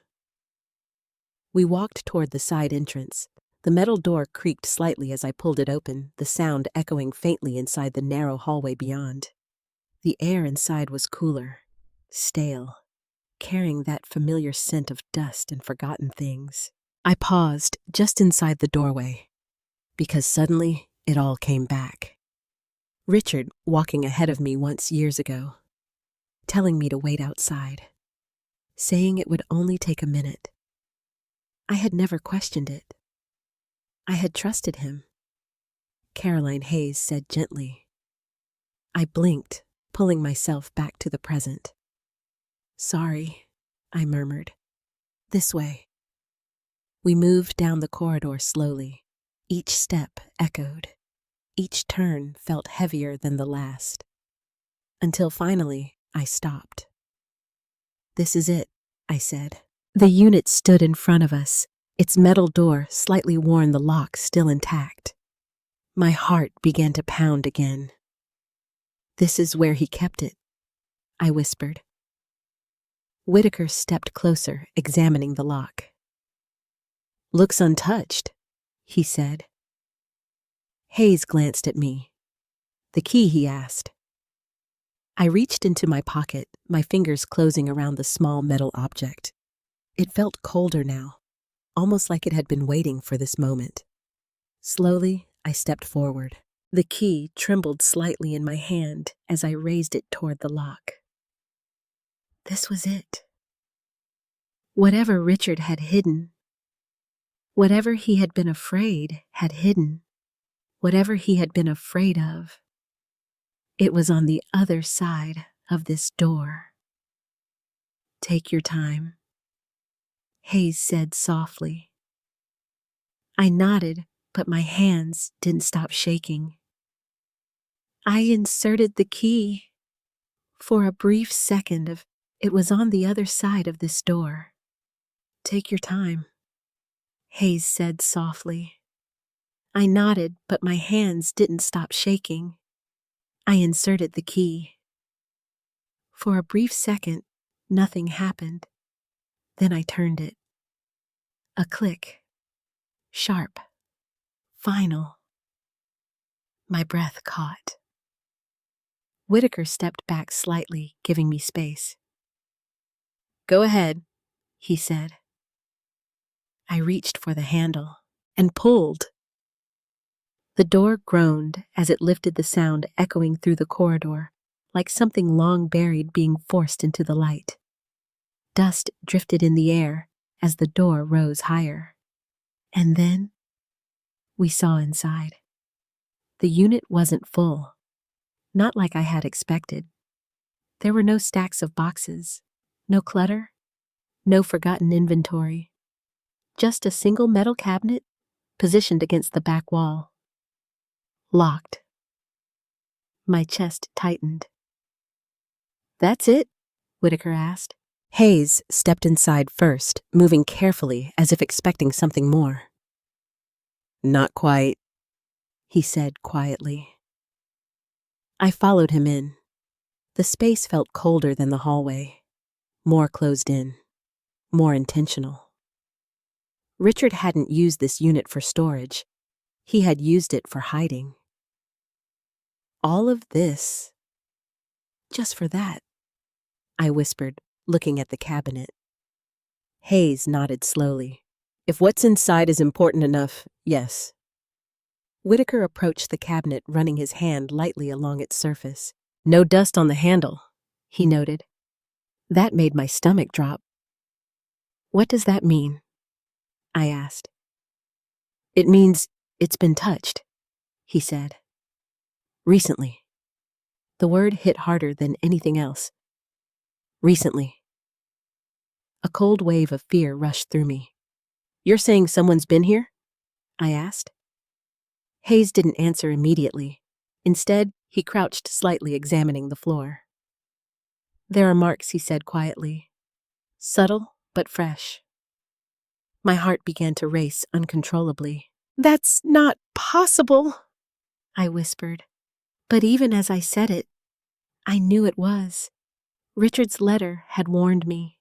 We walked toward the side entrance. The metal door creaked slightly as I pulled it open, the sound echoing faintly inside the narrow hallway beyond. The air inside was cooler, stale, carrying that familiar scent of dust and forgotten things. I paused just inside the doorway, because suddenly it all came back. Richard walking ahead of me once years ago, telling me to wait outside, saying it would only take a minute. I had never questioned it. I had trusted him. Caroline Hayes said gently. I blinked, pulling myself back to the present. Sorry, I murmured. This way. We moved down the corridor slowly. Each step echoed. Each turn felt heavier than the last. Until finally, I stopped. This is it, I said. The unit stood in front of us, its metal door slightly worn, the lock still intact. My heart began to pound again. This is where he kept it, I whispered. Whitaker stepped closer, examining the lock. Looks untouched, he said. Hayes glanced at me. The key, he asked. I reached into my pocket, my fingers closing around the small metal object. It felt colder now, almost like it had been waiting for this moment. Slowly, I stepped forward. The key trembled slightly in my hand as I raised it toward the lock. This was it. Whatever Richard had hidden, whatever he had been afraid had hidden, whatever he had been afraid of, it was on the other side of this door. Take your time, Hayes said softly. I nodded, but my hands didn't stop shaking. I inserted the key. For a brief second, it was on the other side of this door. Take your time, Hayes said softly. I nodded, but my hands didn't stop shaking. I inserted the key. For a brief second, nothing happened. Then I turned it. A click. Sharp. Final. My breath caught. Whitaker stepped back slightly, giving me space. Go ahead, he said. I reached for the handle and pulled. The door groaned as it lifted, the sound echoing through the corridor, like something long buried being forced into the light. Dust drifted in the air as the door rose higher. And then we saw inside. The unit wasn't full, not like I had expected. There were no stacks of boxes, no clutter, no forgotten inventory. Just a single metal cabinet positioned against the back wall. Locked. My chest tightened. That's it? Whitaker asked. Hayes stepped inside first, moving carefully as if expecting something more. Not quite, he said quietly. I followed him in. The space felt colder than the hallway, more closed in, more intentional. Richard hadn't used this unit for storage. He had used it for hiding. All of this, just for that, I whispered, looking at the cabinet. Hayes nodded slowly. If what's inside is important enough, yes. Whitaker approached the cabinet, running his hand lightly along its surface. No dust on the handle, he noted. That made my stomach drop. What does that mean? I asked. It means it's been touched, he said. Recently. The word hit harder than anything else. Recently. A cold wave of fear rushed through me. You're saying someone's been here? I asked. Hayes didn't answer immediately. Instead, he crouched slightly, examining the floor. There are marks, he said quietly. Subtle, but fresh. My heart began to race uncontrollably. That's not possible, I whispered. But even as I said it, I knew it was. Richard's letter had warned me.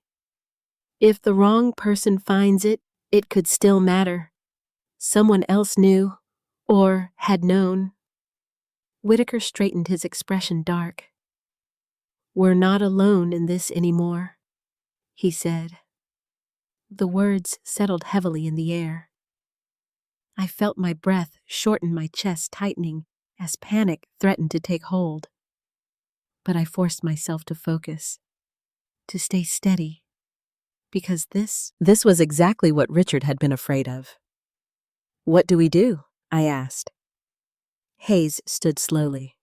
If the wrong person finds it, it could still matter. Someone else knew, or had known. Whitaker straightened, his expression dark. We're not alone in this anymore, he said. The words settled heavily in the air. I felt my breath shorten, my chest tightening as panic threatened to take hold. But I forced myself to focus, to stay steady, because this was exactly what Richard had been afraid of. What do we do? I asked. Hayes stood slowly.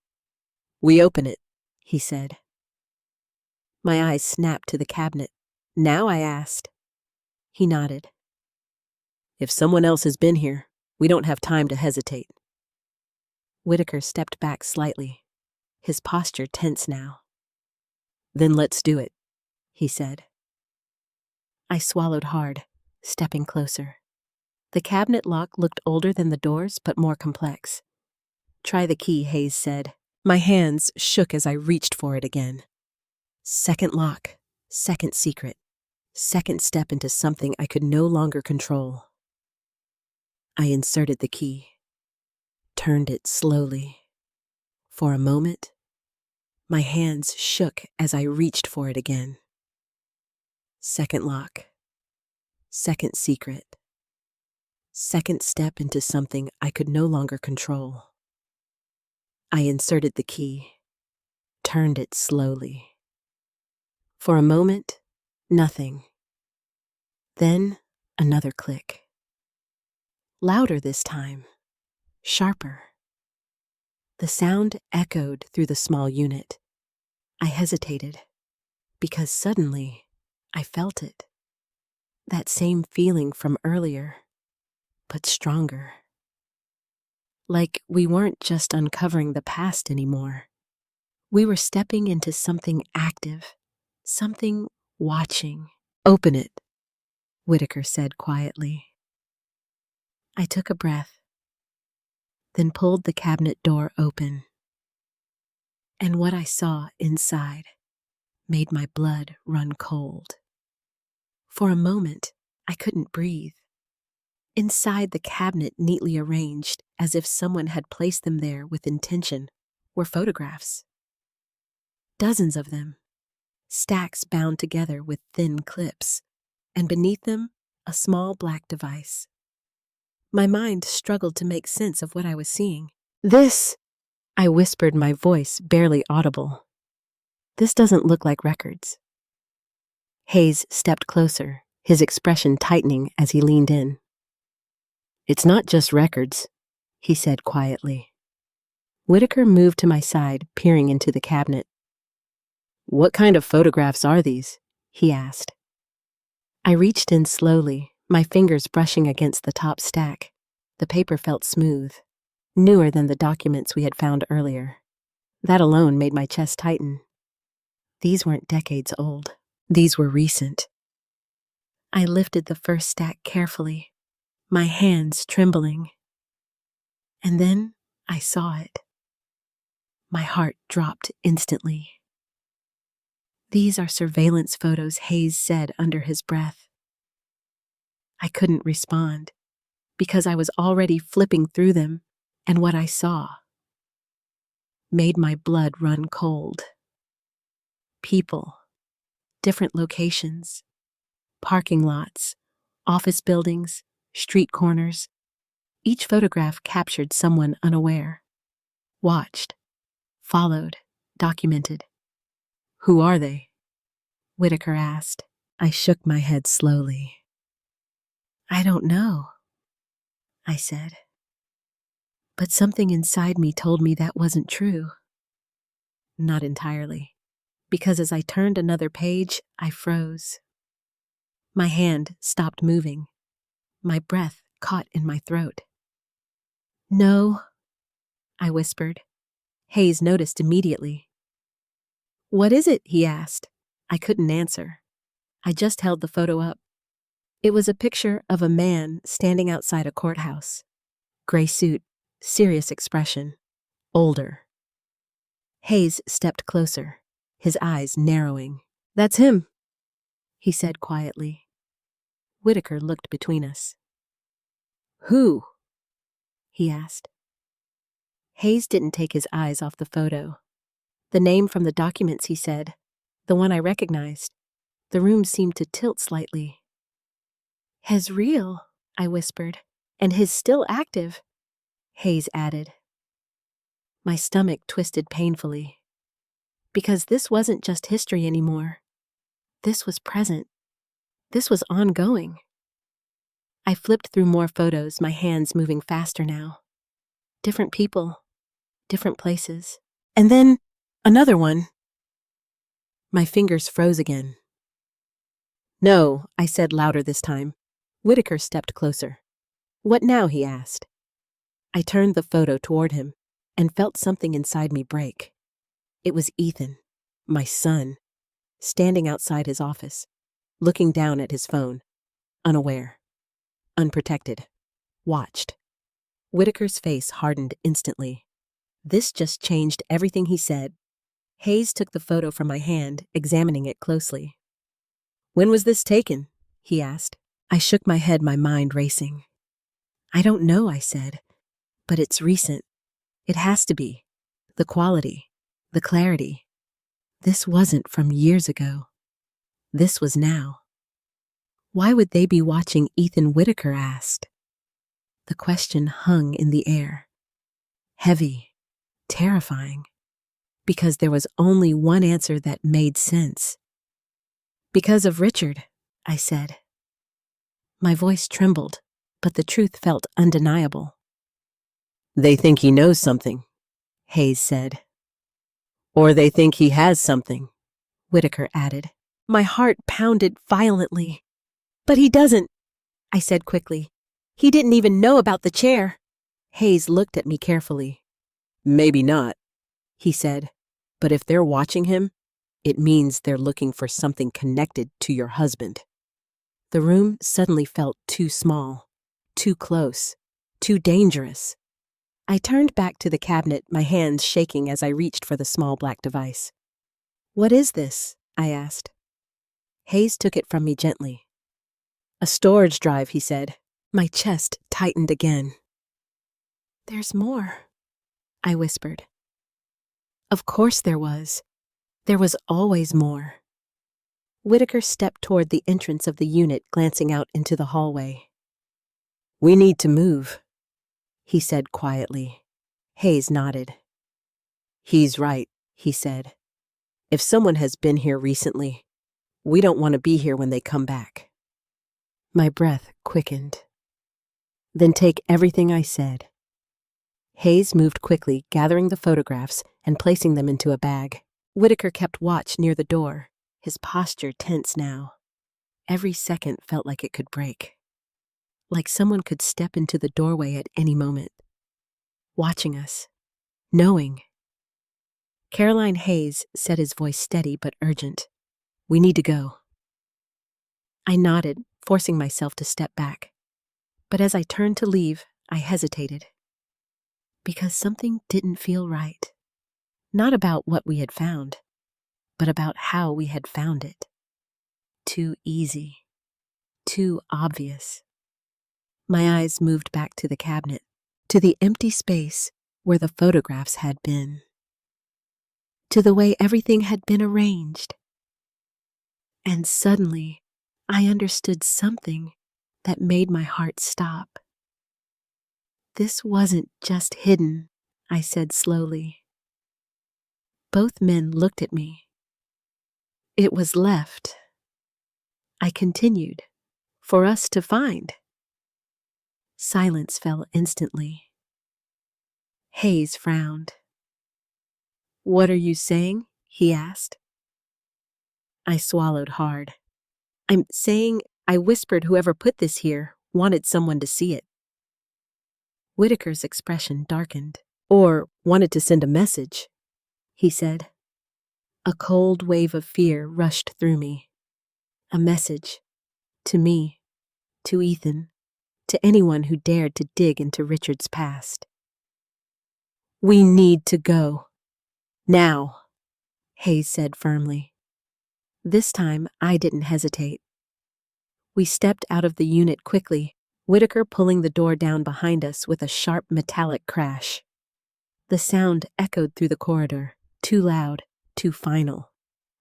We open it, he said. My eyes snapped to the cabinet. Now? I asked. He nodded. If someone else has been here, we don't have time to hesitate. Whitaker stepped back slightly, his posture tense now. Then let's do it, he said. I swallowed hard, stepping closer. The cabinet lock looked older than the doors, but more complex. Try the key, Hayes said. My hands shook as I reached for it again. Second lock, second secret, second step into something I could no longer control. I inserted the key, turned it slowly. For a moment, my hands shook as I reached for it again. Second lock, second secret, second step into something I could no longer control. I inserted the key, turned it slowly. For a moment, nothing. Then another click. Louder this time, sharper. The sound echoed through the small unit. I hesitated, because suddenly I felt it. That same feeling from earlier, but stronger. Like we weren't just uncovering the past anymore. We were stepping into something active, something watching. "Open it," Whitaker said quietly. I took a breath, then pulled the cabinet door open. And what I saw inside made my blood run cold. For a moment, I couldn't breathe. Inside the cabinet, neatly arranged, as if someone had placed them there with intention, were photographs. Dozens of them, stacks bound together with thin clips, and beneath them, a small black device. My mind struggled to make sense of what I was seeing. "This," I whispered, my voice barely audible. "This doesn't look like records." Hayes stepped closer, his expression tightening as he leaned in. "It's not just records," he said quietly. Whitaker moved to my side, peering into the cabinet. "What kind of photographs are these?" he asked. I reached in slowly, my fingers brushing against the top stack. The paper felt smooth, newer than the documents we had found earlier. That alone made my chest tighten. These weren't decades old. These were recent. I lifted the first stack carefully, my hands trembling. And then I saw it. My heart dropped instantly. "These are surveillance photos," Hayes said under his breath. I couldn't respond, because I was already flipping through them, and what I saw made my blood run cold. People, different locations, parking lots, office buildings, street corners. Each photograph captured someone unaware. Watched, followed, documented. "Who are they?" Whitaker asked. I shook my head slowly. "I don't know," I said. But something inside me told me that wasn't true. Not entirely, because as I turned another page, I froze. My hand stopped moving. My breath caught in my throat. "No," I whispered. Hayes noticed immediately. "What is it?" he asked. I couldn't answer. I just held the photo up. It was a picture of a man standing outside a courthouse. Gray suit, serious expression, older. Hayes stepped closer, his eyes narrowing. "That's him," he said quietly. Whitaker looked between us. "Who?" he asked. Hayes didn't take his eyes off the photo. "The name from the documents," he said. "The one I recognized." The room seemed to tilt slightly. "His real," I whispered. "And his still active," Hayes added. My stomach twisted painfully. Because this wasn't just history anymore. This was present. This was ongoing. I flipped through more photos, my hands moving faster now. Different people, different places. And then another one. My fingers froze again. "No," I said louder this time. Whitaker stepped closer. "What now?" he asked. I turned the photo toward him and felt something inside me break. It was Ethan, my son, standing outside his office, looking down at his phone, unaware, unprotected, watched. Whitaker's face hardened instantly. This just changed everything he said. Hayes took the photo from my hand, examining it closely. "When was this taken?" he asked. I shook my head, my mind racing. "I don't know," I said, "but it's recent. It has to be. The quality, the clarity. This wasn't from years ago. This was now." "Why would they be watching?" Ethan, Whitaker asked. The question hung in the air. Heavy, terrifying, because there was only one answer that made sense. Because of Richard, I said. My voice trembled, but the truth felt undeniable. They think he knows something, Hayes said. Or they think he has something, Whitaker added. My heart pounded violently. But he doesn't, I said quickly. He didn't even know about the chair. Hayes looked at me carefully. Maybe not, he said. But if they're watching him, it means they're looking for something connected to your husband. The room suddenly felt too small, too close, too dangerous. I turned back to the cabinet, my hands shaking as I reached for the small black device. What is this? I asked. Hayes took it from me gently. A storage drive, he said. My chest tightened again. There's more, I whispered. Of course there was. There was always more. Whitaker stepped toward the entrance of the unit, glancing out into the hallway. We need to move, he said quietly. Hayes nodded. He's right, he said. If someone has been here recently, we don't want to be here when they come back. My breath quickened. Then take everything I said. Hayes moved quickly, gathering the photographs and placing them into a bag. Whitaker kept watch near the door, his posture tense now. Every second felt like it could break. Like someone could step into the doorway at any moment. Watching us. Knowing. Caroline Hayes said, his voice steady but urgent. We need to go. I nodded, forcing myself to step back. But as I turned to leave, I hesitated. Because something didn't feel right. Not about what we had found, but about how we had found it. Too easy. Too obvious. My eyes moved back to the cabinet, to the empty space where the photographs had been. To the way everything had been arranged. And suddenly, I understood something that made my heart stop. This wasn't just hidden, I said slowly. Both men looked at me. It was left. I continued, for us to find. Silence fell instantly. Hayes frowned. What are you saying? He asked. I swallowed hard. I'm saying I whispered whoever put this here wanted someone to see it. Whitaker's expression darkened. Or wanted to send a message, he said. A cold wave of fear rushed through me. A message. To me. To Ethan. To anyone who dared to dig into Richard's past. We need to go. Now, Hayes said firmly. This time, I didn't hesitate. We stepped out of the unit quickly, Whitaker pulling the door down behind us with a sharp metallic crash. The sound echoed through the corridor, too loud, too final.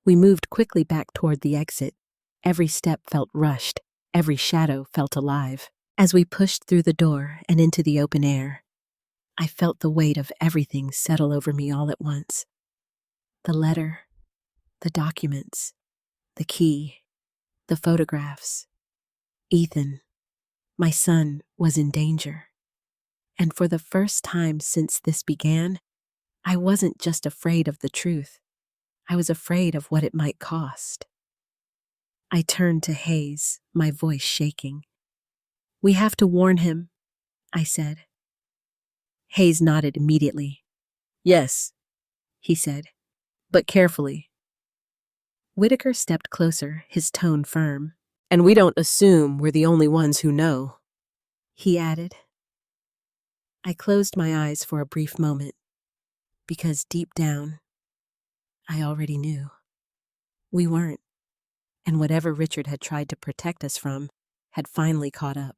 We moved quickly back toward the exit. Every step felt rushed, every shadow felt alive. As we pushed through the door and into the open air, I felt the weight of everything settle over me all at once. The letter, the documents, the key, the photographs. Ethan, my son, was in danger. And for the first time since this began, I wasn't just afraid of the truth. I was afraid of what it might cost. I turned to Hayes, my voice shaking. We have to warn him, I said. Hayes nodded immediately. Yes, he said, but carefully. Whitaker stepped closer, his tone firm. And we don't assume we're the only ones who know, he added. I closed my eyes for a brief moment, because deep down, I already knew. We weren't, and whatever Richard had tried to protect us from had finally caught up.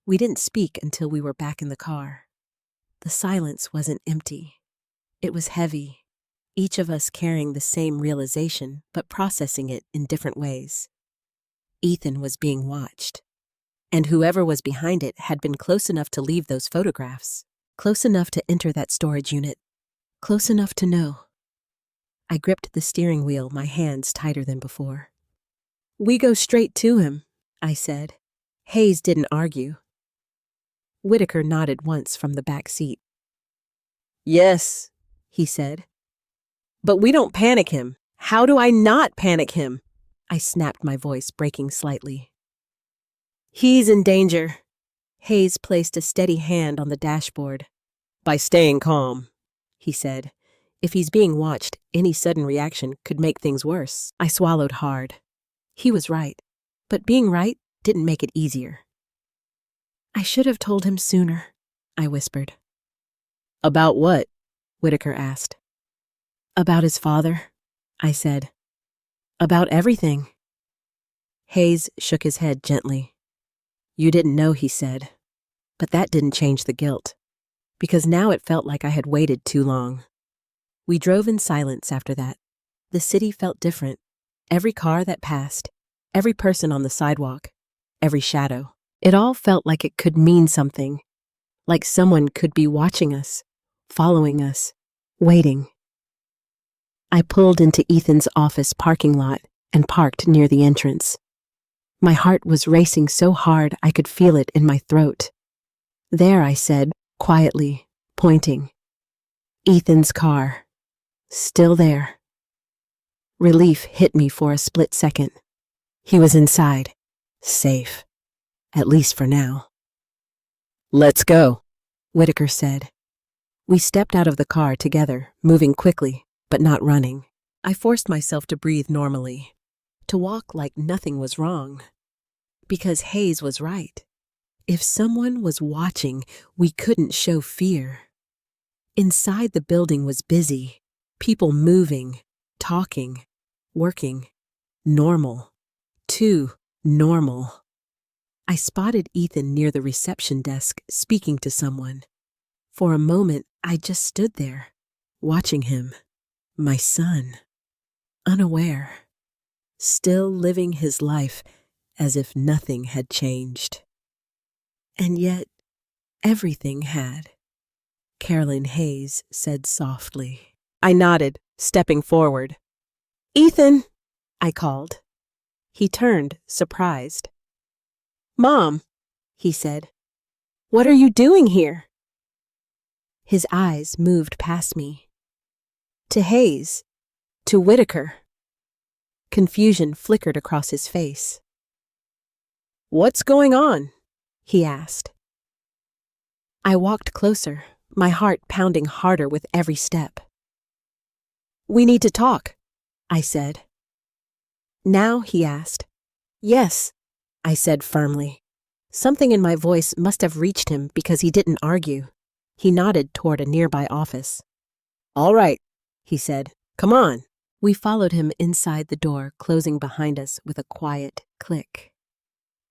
We didn't speak until we were back in the car. The silence wasn't empty. It was heavy, each of us carrying the same realization, but processing it in different ways. Ethan was being watched, and whoever was behind it had been close enough to leave those photographs. Close enough to enter that storage unit. Close enough to know. I gripped the steering wheel, my hands tighter than before. We go straight to him, I said. Hayes didn't argue. Whitaker nodded once from the back seat. Yes, he said. But we don't panic him. How do I not panic him? I snapped, my voice breaking slightly. He's in danger. Hayes placed a steady hand on the dashboard. By staying calm, he said. If he's being watched, any sudden reaction could make things worse. I swallowed hard. He was right, but being right didn't make it easier. I should have told him sooner, I whispered. About what? Whitaker asked. About his father, I said. About everything. Hayes shook his head gently. You didn't know, he said. But that didn't change the guilt, because now it felt like I had waited too long. We drove in silence after that. The city felt different. Every car that passed, every person on the sidewalk, every shadow. It all felt like it could mean something, like someone could be watching us, following us, waiting. I pulled into Ethan's office parking lot and parked near the entrance. My heart was racing so hard I could feel it in my throat. There, I said, quietly, pointing. Ethan's car. Still there. Relief hit me for a split second. He was inside. Safe. At least for now. Let's go, Whitaker said. We stepped out of the car together, moving quickly, but not running. I forced myself to breathe normally, to walk like nothing was wrong. Because Hayes was right. If someone was watching, we couldn't show fear. Inside the building was busy, people moving, talking, working. Normal. Too normal. I spotted Ethan near the reception desk speaking to someone. For a moment, I just stood there, watching him. My son. Unaware. Still living his life as if nothing had changed. And yet, everything had. Caroline Hayes said softly. I nodded, stepping forward. Ethan, I called. He turned, surprised. Mom, he said, what are you doing here? His eyes moved past me. To Hayes, to Whitaker. Confusion flickered across his face. What's going on? He asked. I walked closer, my heart pounding harder with every step. We need to talk, I said. Now, he asked. Yes, I said firmly. Something in my voice must have reached him because he didn't argue. He nodded toward a nearby office. All right, he said. Come on. We followed him inside the door, closing behind us with a quiet click.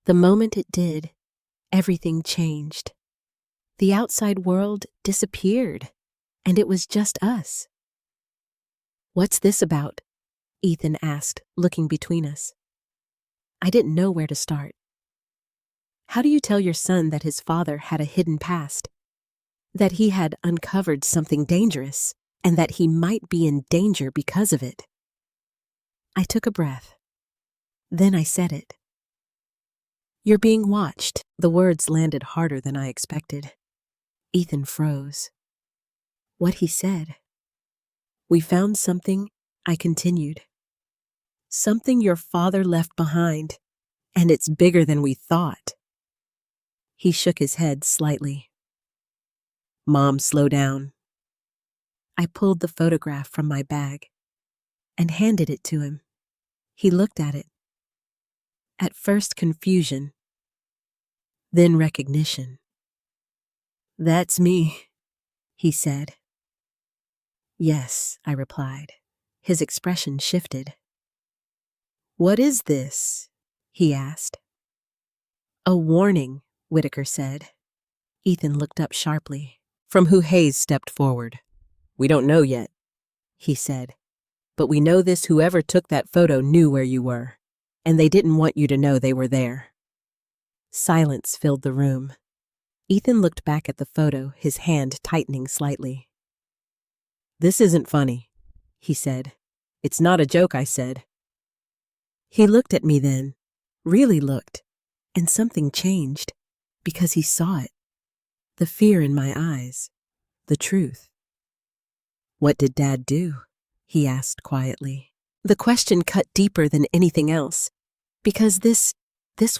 The moment it did, everything changed. The outside world disappeared, and it was just us. What's this about? Ethan asked, looking between us. I didn't know where to start. How do you tell your son that his father had a hidden past? That he had uncovered something dangerous, and that he might be in danger because of it? I took a breath. Then I said it. You're being watched. The words landed harder than I expected. Ethan froze. What he said. We found something, I continued. Something your father left behind, and it's bigger than we thought. He shook his head slightly. Mom, slow down. I pulled the photograph from my bag and handed it to him. He looked at it. At first confusion, then recognition. That's me, he said. Yes, I replied. His expression shifted. What is this? He asked. A warning, Whitaker said. Ethan looked up sharply, from who Hayes stepped forward. We don't know yet, he said. But we know this: whoever took that photo knew where you were, and they didn't want you to know they were there. Silence filled the room. Ethan looked back at the photo, his hand tightening slightly. "This isn't funny," he said. "It's not a joke," I said. He looked at me then, really looked, and something changed, because he saw it. The fear in my eyes, the truth. "What did Dad do?" he asked quietly. The question cut deeper than anything else, because this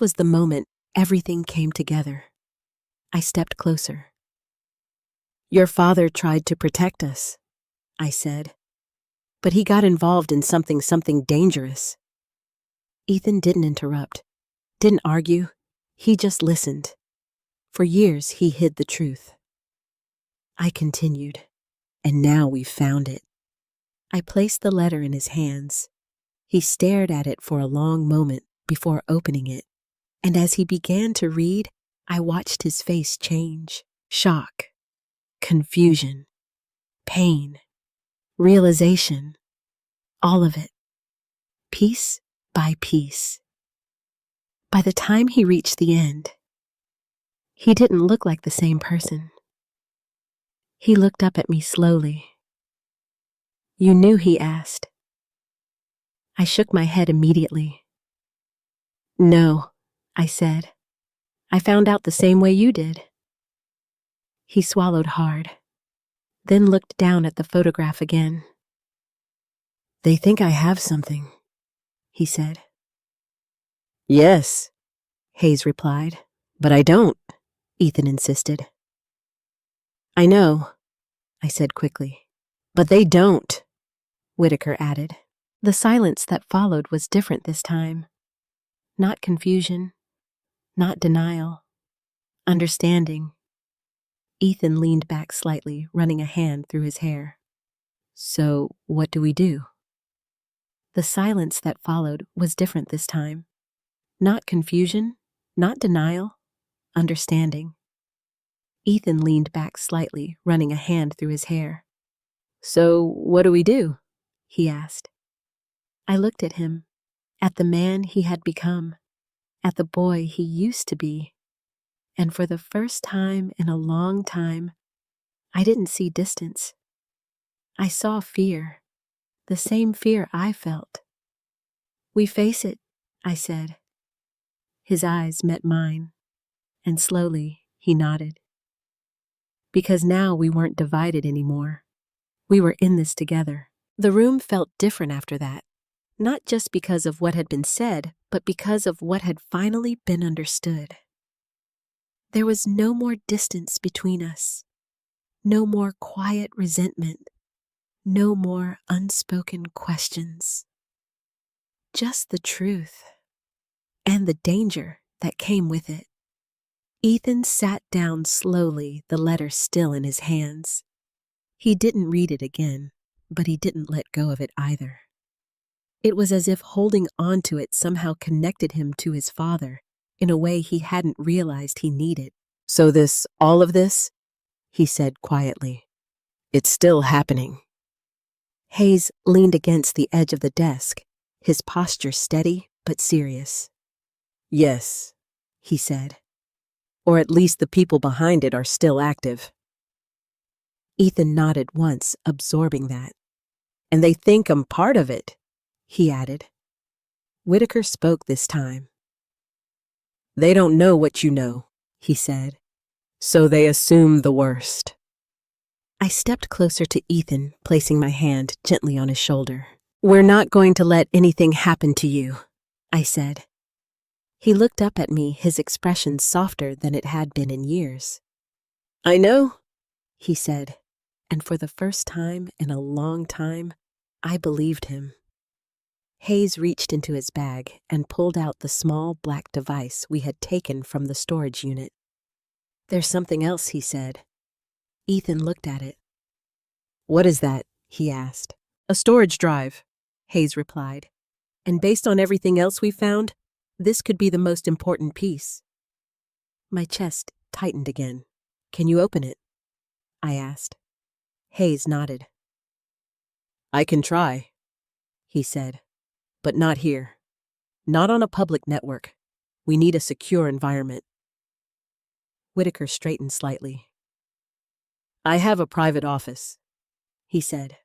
was the moment everything came together. I stepped closer. "Your father tried to protect us," I said, "but he got involved in something dangerous." Ethan didn't interrupt, didn't argue, he just listened. For years, he hid the truth. I continued, "And now we've found it." I placed the letter in his hands. He stared at it for a long moment before opening it, and as he began to read, I watched his face change. Shock, confusion, pain, realization, all of it, piece by piece. By the time he reached the end, he didn't look like the same person. He looked up at me slowly. "You knew?" he asked. I shook my head immediately. "No," I said. "I found out the same way you did." He swallowed hard, then looked down at the photograph again. "They think I have something," he said. "Yes," Hayes replied. "But I don't," Ethan insisted. "I know," I said quickly. "But they don't," Whitaker added. The silence that followed was different this time. Not confusion, not denial, understanding. Ethan leaned back slightly, running a hand through his hair. "So, what do we do?" The silence that followed was different this time. Not confusion, not denial, understanding. Ethan leaned back slightly, running a hand through his hair. "So, what do we do?" he asked. I looked at him, at the man he had become, at the boy he used to be, and for the first time in a long time, I didn't see distance. I saw fear, the same fear I felt. "We face it," I said. His eyes met mine, and slowly he nodded. Because now we weren't divided anymore. We were in this together. The room felt different after that, not just because of what had been said, but because of what had finally been understood. There was no more distance between us, no more quiet resentment, no more unspoken questions. Just the truth, and the danger that came with it. Ethan sat down slowly, the letter still in his hands. He didn't read it again, but he didn't let go of it either. It was as if holding on to it somehow connected him to his father in a way he hadn't realized he needed. "So all of this, he said quietly, "it's still happening." Hayes leaned against the edge of the desk, his posture steady but serious. "Yes," he said. "Or at least the people behind it are still active." Ethan nodded once, absorbing that. "And they think I'm part of it," he added. Whitaker spoke this time. "They don't know what you know," he said, "so they assume the worst." I stepped closer to Ethan, placing my hand gently on his shoulder. "We're not going to let anything happen to you," I said. He looked up at me, his expression softer than it had been in years. "I know," he said, and for the first time in a long time, I believed him. Hayes reached into his bag and pulled out the small black device we had taken from the storage unit. "There's something else," he said. Ethan looked at it. "What is that?" he asked. "A storage drive," Hayes replied. "And based on everything else we found, this could be the most important piece." My chest tightened again. "Can you open it?" I asked. Hayes nodded. "I can try," he said, "but not here. Not on a public network. We need a secure environment." Whitaker straightened slightly. I have a private office, he said.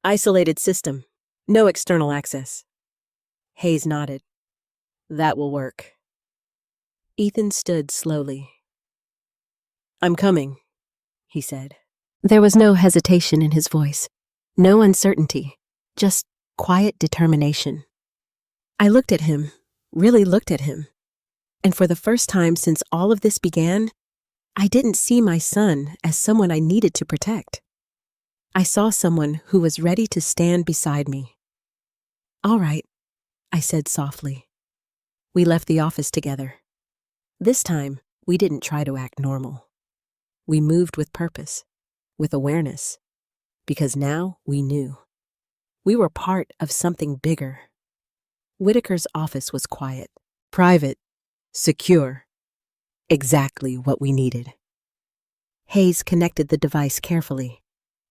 Isolated system. No external access. Hayes nodded. That will work. Ethan stood slowly. I'm coming, he said. There was no hesitation in his voice, no uncertainty, just quiet determination. I looked at him, really looked at him, and for the first time since all of this began, I didn't see my son as someone I needed to protect. I saw someone who was ready to stand beside me. All right, I said softly. We left the office together. This time, we didn't try to act normal. We moved with purpose, with awareness, because now we knew. We were part of something bigger. Whitaker's office was quiet, private, secure, exactly what we needed. Hayes connected the device carefully,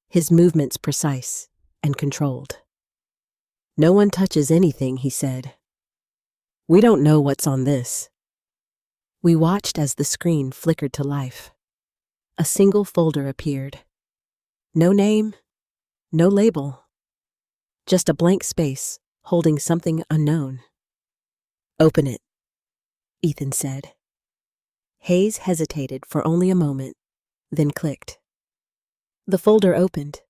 his movements precise and controlled. No one touches anything, he said. We don't know what's on this. We watched as the screen flickered to life. A single folder appeared. No name, no label. Just a blank space holding something unknown. Open it, Ethan said. Hayes hesitated for only a moment, then clicked. The folder opened,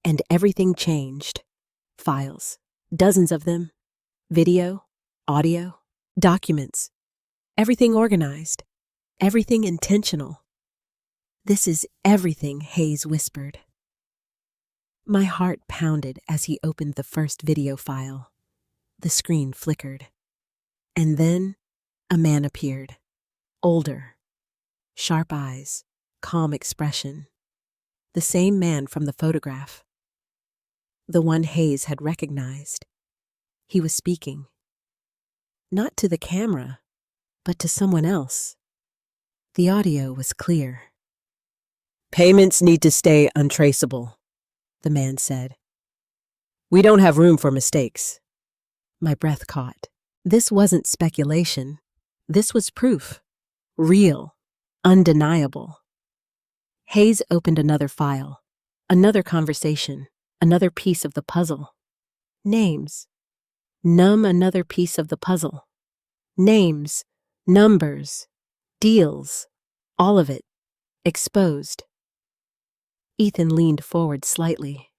and everything changed. Files, dozens of them, video, audio, documents, everything organized, everything intentional. This is everything, Hayes whispered. My heart pounded as he opened the first video file. The screen flickered. And then a man appeared, older, sharp eyes, calm expression. The same man from the photograph. The one Hayes had recognized. He was speaking. Not to the camera, but to someone else. The audio was clear. Payments need to stay untraceable, the man said. We don't have room for mistakes. My breath caught. This wasn't speculation. This was proof. Real. Undeniable. Hayes opened another file. Another conversation. Another piece of the puzzle. Names. Another piece of the puzzle. Names. Numbers. Deals. All of it. Exposed. Ethan leaned forward slightly.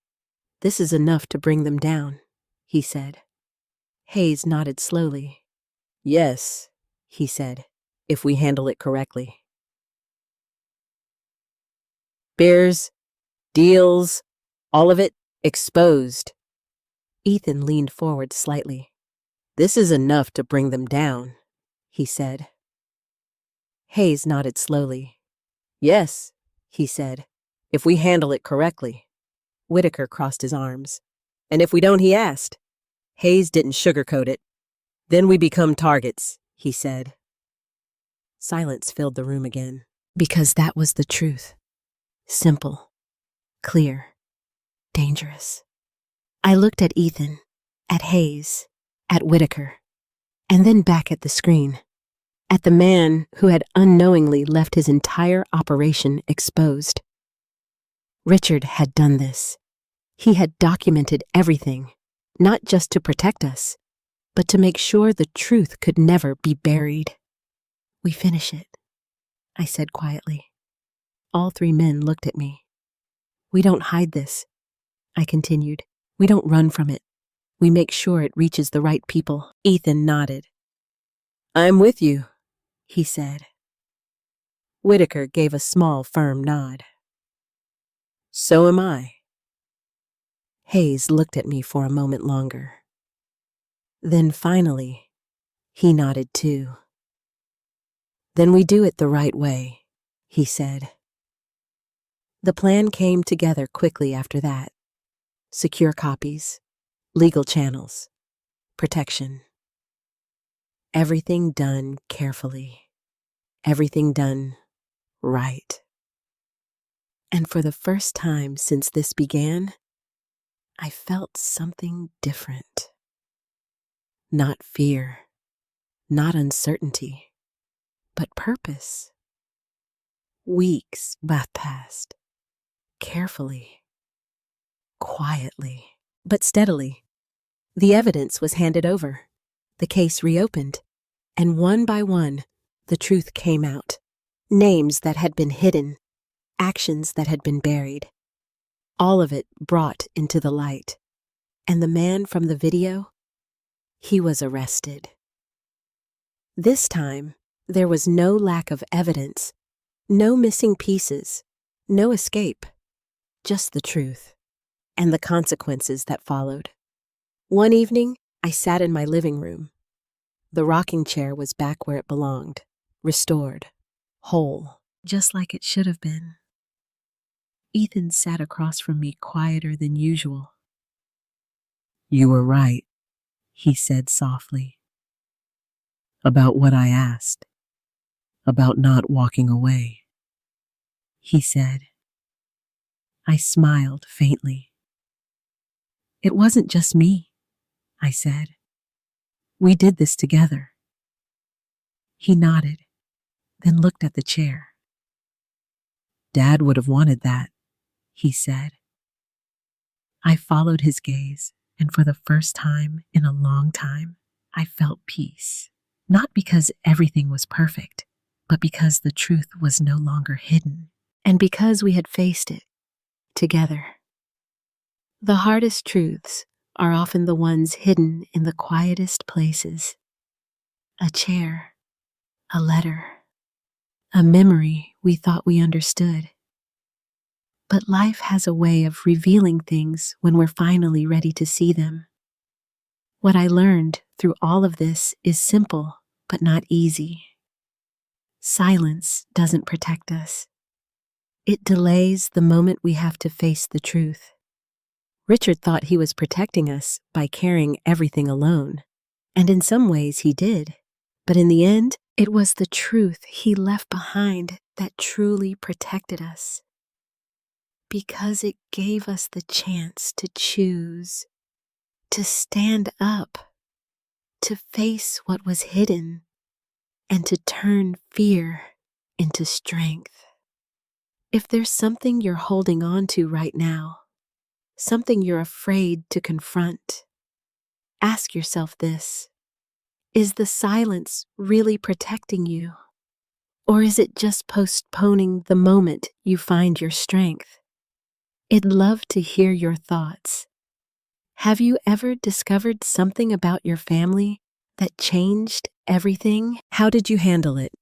This is enough to bring them down, he said. Hayes nodded slowly. Yes, he said, if we handle it correctly. Bears, deals, all of it exposed. Ethan leaned forward slightly. This is enough to bring them down, he said. Hayes nodded slowly. Yes, he said, if we handle it correctly. Whitaker crossed his arms. And if we don't, he asked. Hayes didn't sugarcoat it. Then we become targets, he said. Silence filled the room again, because that was the truth. Simple, clear, dangerous. I looked at Ethan, at Hayes, at Whitaker, and then back at the screen, at the man who had unknowingly left his entire operation exposed. Richard had done this. He had documented everything, not just to protect us, but to make sure the truth could never be buried. We finish it, I said quietly. All three men looked at me. We don't hide this, I continued. We don't run from it. We make sure it reaches the right people. Ethan nodded. I'm with you, he said. Whitaker gave a small, firm nod. So am I. Hayes looked at me for a moment longer. Then finally, he nodded too. Then we do it the right way, he said. The plan came together quickly after that. Secure copies, legal channels, protection. Everything done carefully. Everything done right. And for the first time since this began, I felt something different. Not fear, not uncertainty, but purpose. Weeks passed, carefully, quietly, but steadily. The evidence was handed over, the case reopened, and one by one, the truth came out. Names that had been hidden, actions that had been buried, all of it brought into the light. And the man from the video, he was arrested. This time, there was no lack of evidence, no missing pieces, no escape, just the truth, and the consequences that followed. One evening, I sat in my living room. The rocking chair was back where it belonged, restored, whole, just like it should have been. Ethan sat across from me, quieter than usual. "You were right," he said softly, "about what I asked, about not walking away," he said. I smiled faintly. "It wasn't just me," I said. "We did this together." He nodded, then looked at the chair. "Dad would have wanted that," he said. I followed his gaze, and for the first time in a long time, I felt peace. Not because everything was perfect, but because the truth was no longer hidden, and because we had faced it together. The hardest truths are often the ones hidden in the quietest places. A chair, a letter, a memory we thought we understood. But life has a way of revealing things when we're finally ready to see them. What I learned through all of this is simple, but not easy. Silence doesn't protect us. It delays the moment we have to face the truth. Richard thought he was protecting us by carrying everything alone, and in some ways he did. But in the end, it was the truth he left behind that truly protected us. Because it gave us the chance to choose, to stand up, to face what was hidden, and to turn fear into strength. If there's something you're holding on to right now, something you're afraid to confront, ask yourself this: is the silence really protecting you? Or is it just postponing the moment you find your strength? I'd love to hear your thoughts. Have you ever discovered something about your family that changed everything? How did you handle it?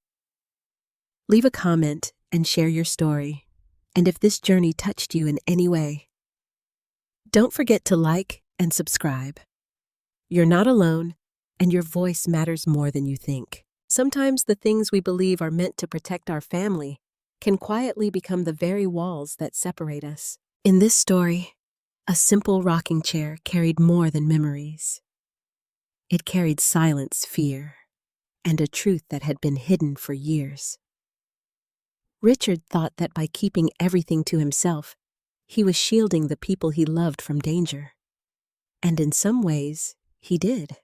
Leave a comment and share your story, and if this journey touched you in any way. Don't forget to like and subscribe. You're not alone, and your voice matters more than you think. Sometimes the things we believe are meant to protect our family can quietly become the very walls that separate us. In this story, a simple rocking chair carried more than memories. It carried silence, fear, and a truth that had been hidden for years. Richard thought that by keeping everything to himself, he was shielding the people he loved from danger. And in some ways, he did.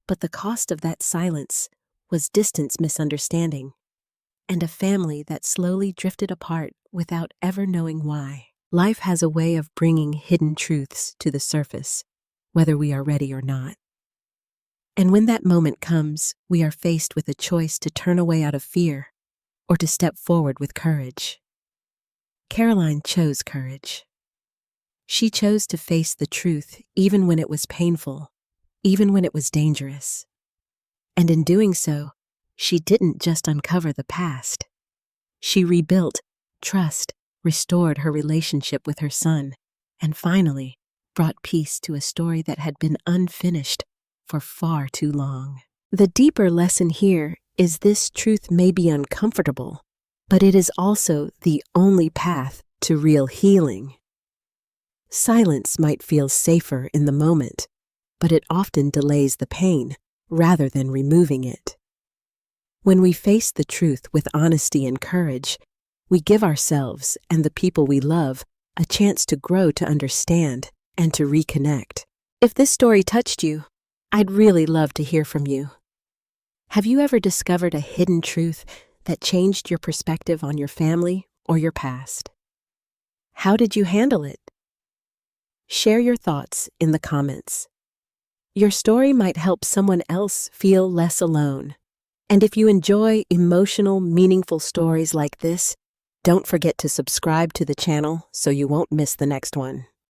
But the cost of that silence was distant misunderstanding, and a family that slowly drifted apart without ever knowing why. Life has a way of bringing hidden truths to the surface, whether we are ready or not. And when that moment comes, we are faced with a choice to turn away out of fear or to step forward with courage. Caroline chose courage. She chose to face the truth even when it was painful, even when it was dangerous. And in doing so, she didn't just uncover the past. She rebuilt trust, restored her relationship with her son, and finally brought peace to a story that had been unfinished for far too long. The deeper lesson here is this: truth may be uncomfortable, but it is also the only path to real healing. Silence might feel safer in the moment, but it often delays the pain rather than removing it. When we face the truth with honesty and courage, we give ourselves and the people we love a chance to grow, to understand, and to reconnect. If this story touched you, I'd really love to hear from you. Have you ever discovered a hidden truth that changed your perspective on your family or your past? How did you handle it? Share your thoughts in the comments. Your story might help someone else feel less alone. And if you enjoy emotional, meaningful stories like this, don't forget to subscribe to the channel so you won't miss the next one.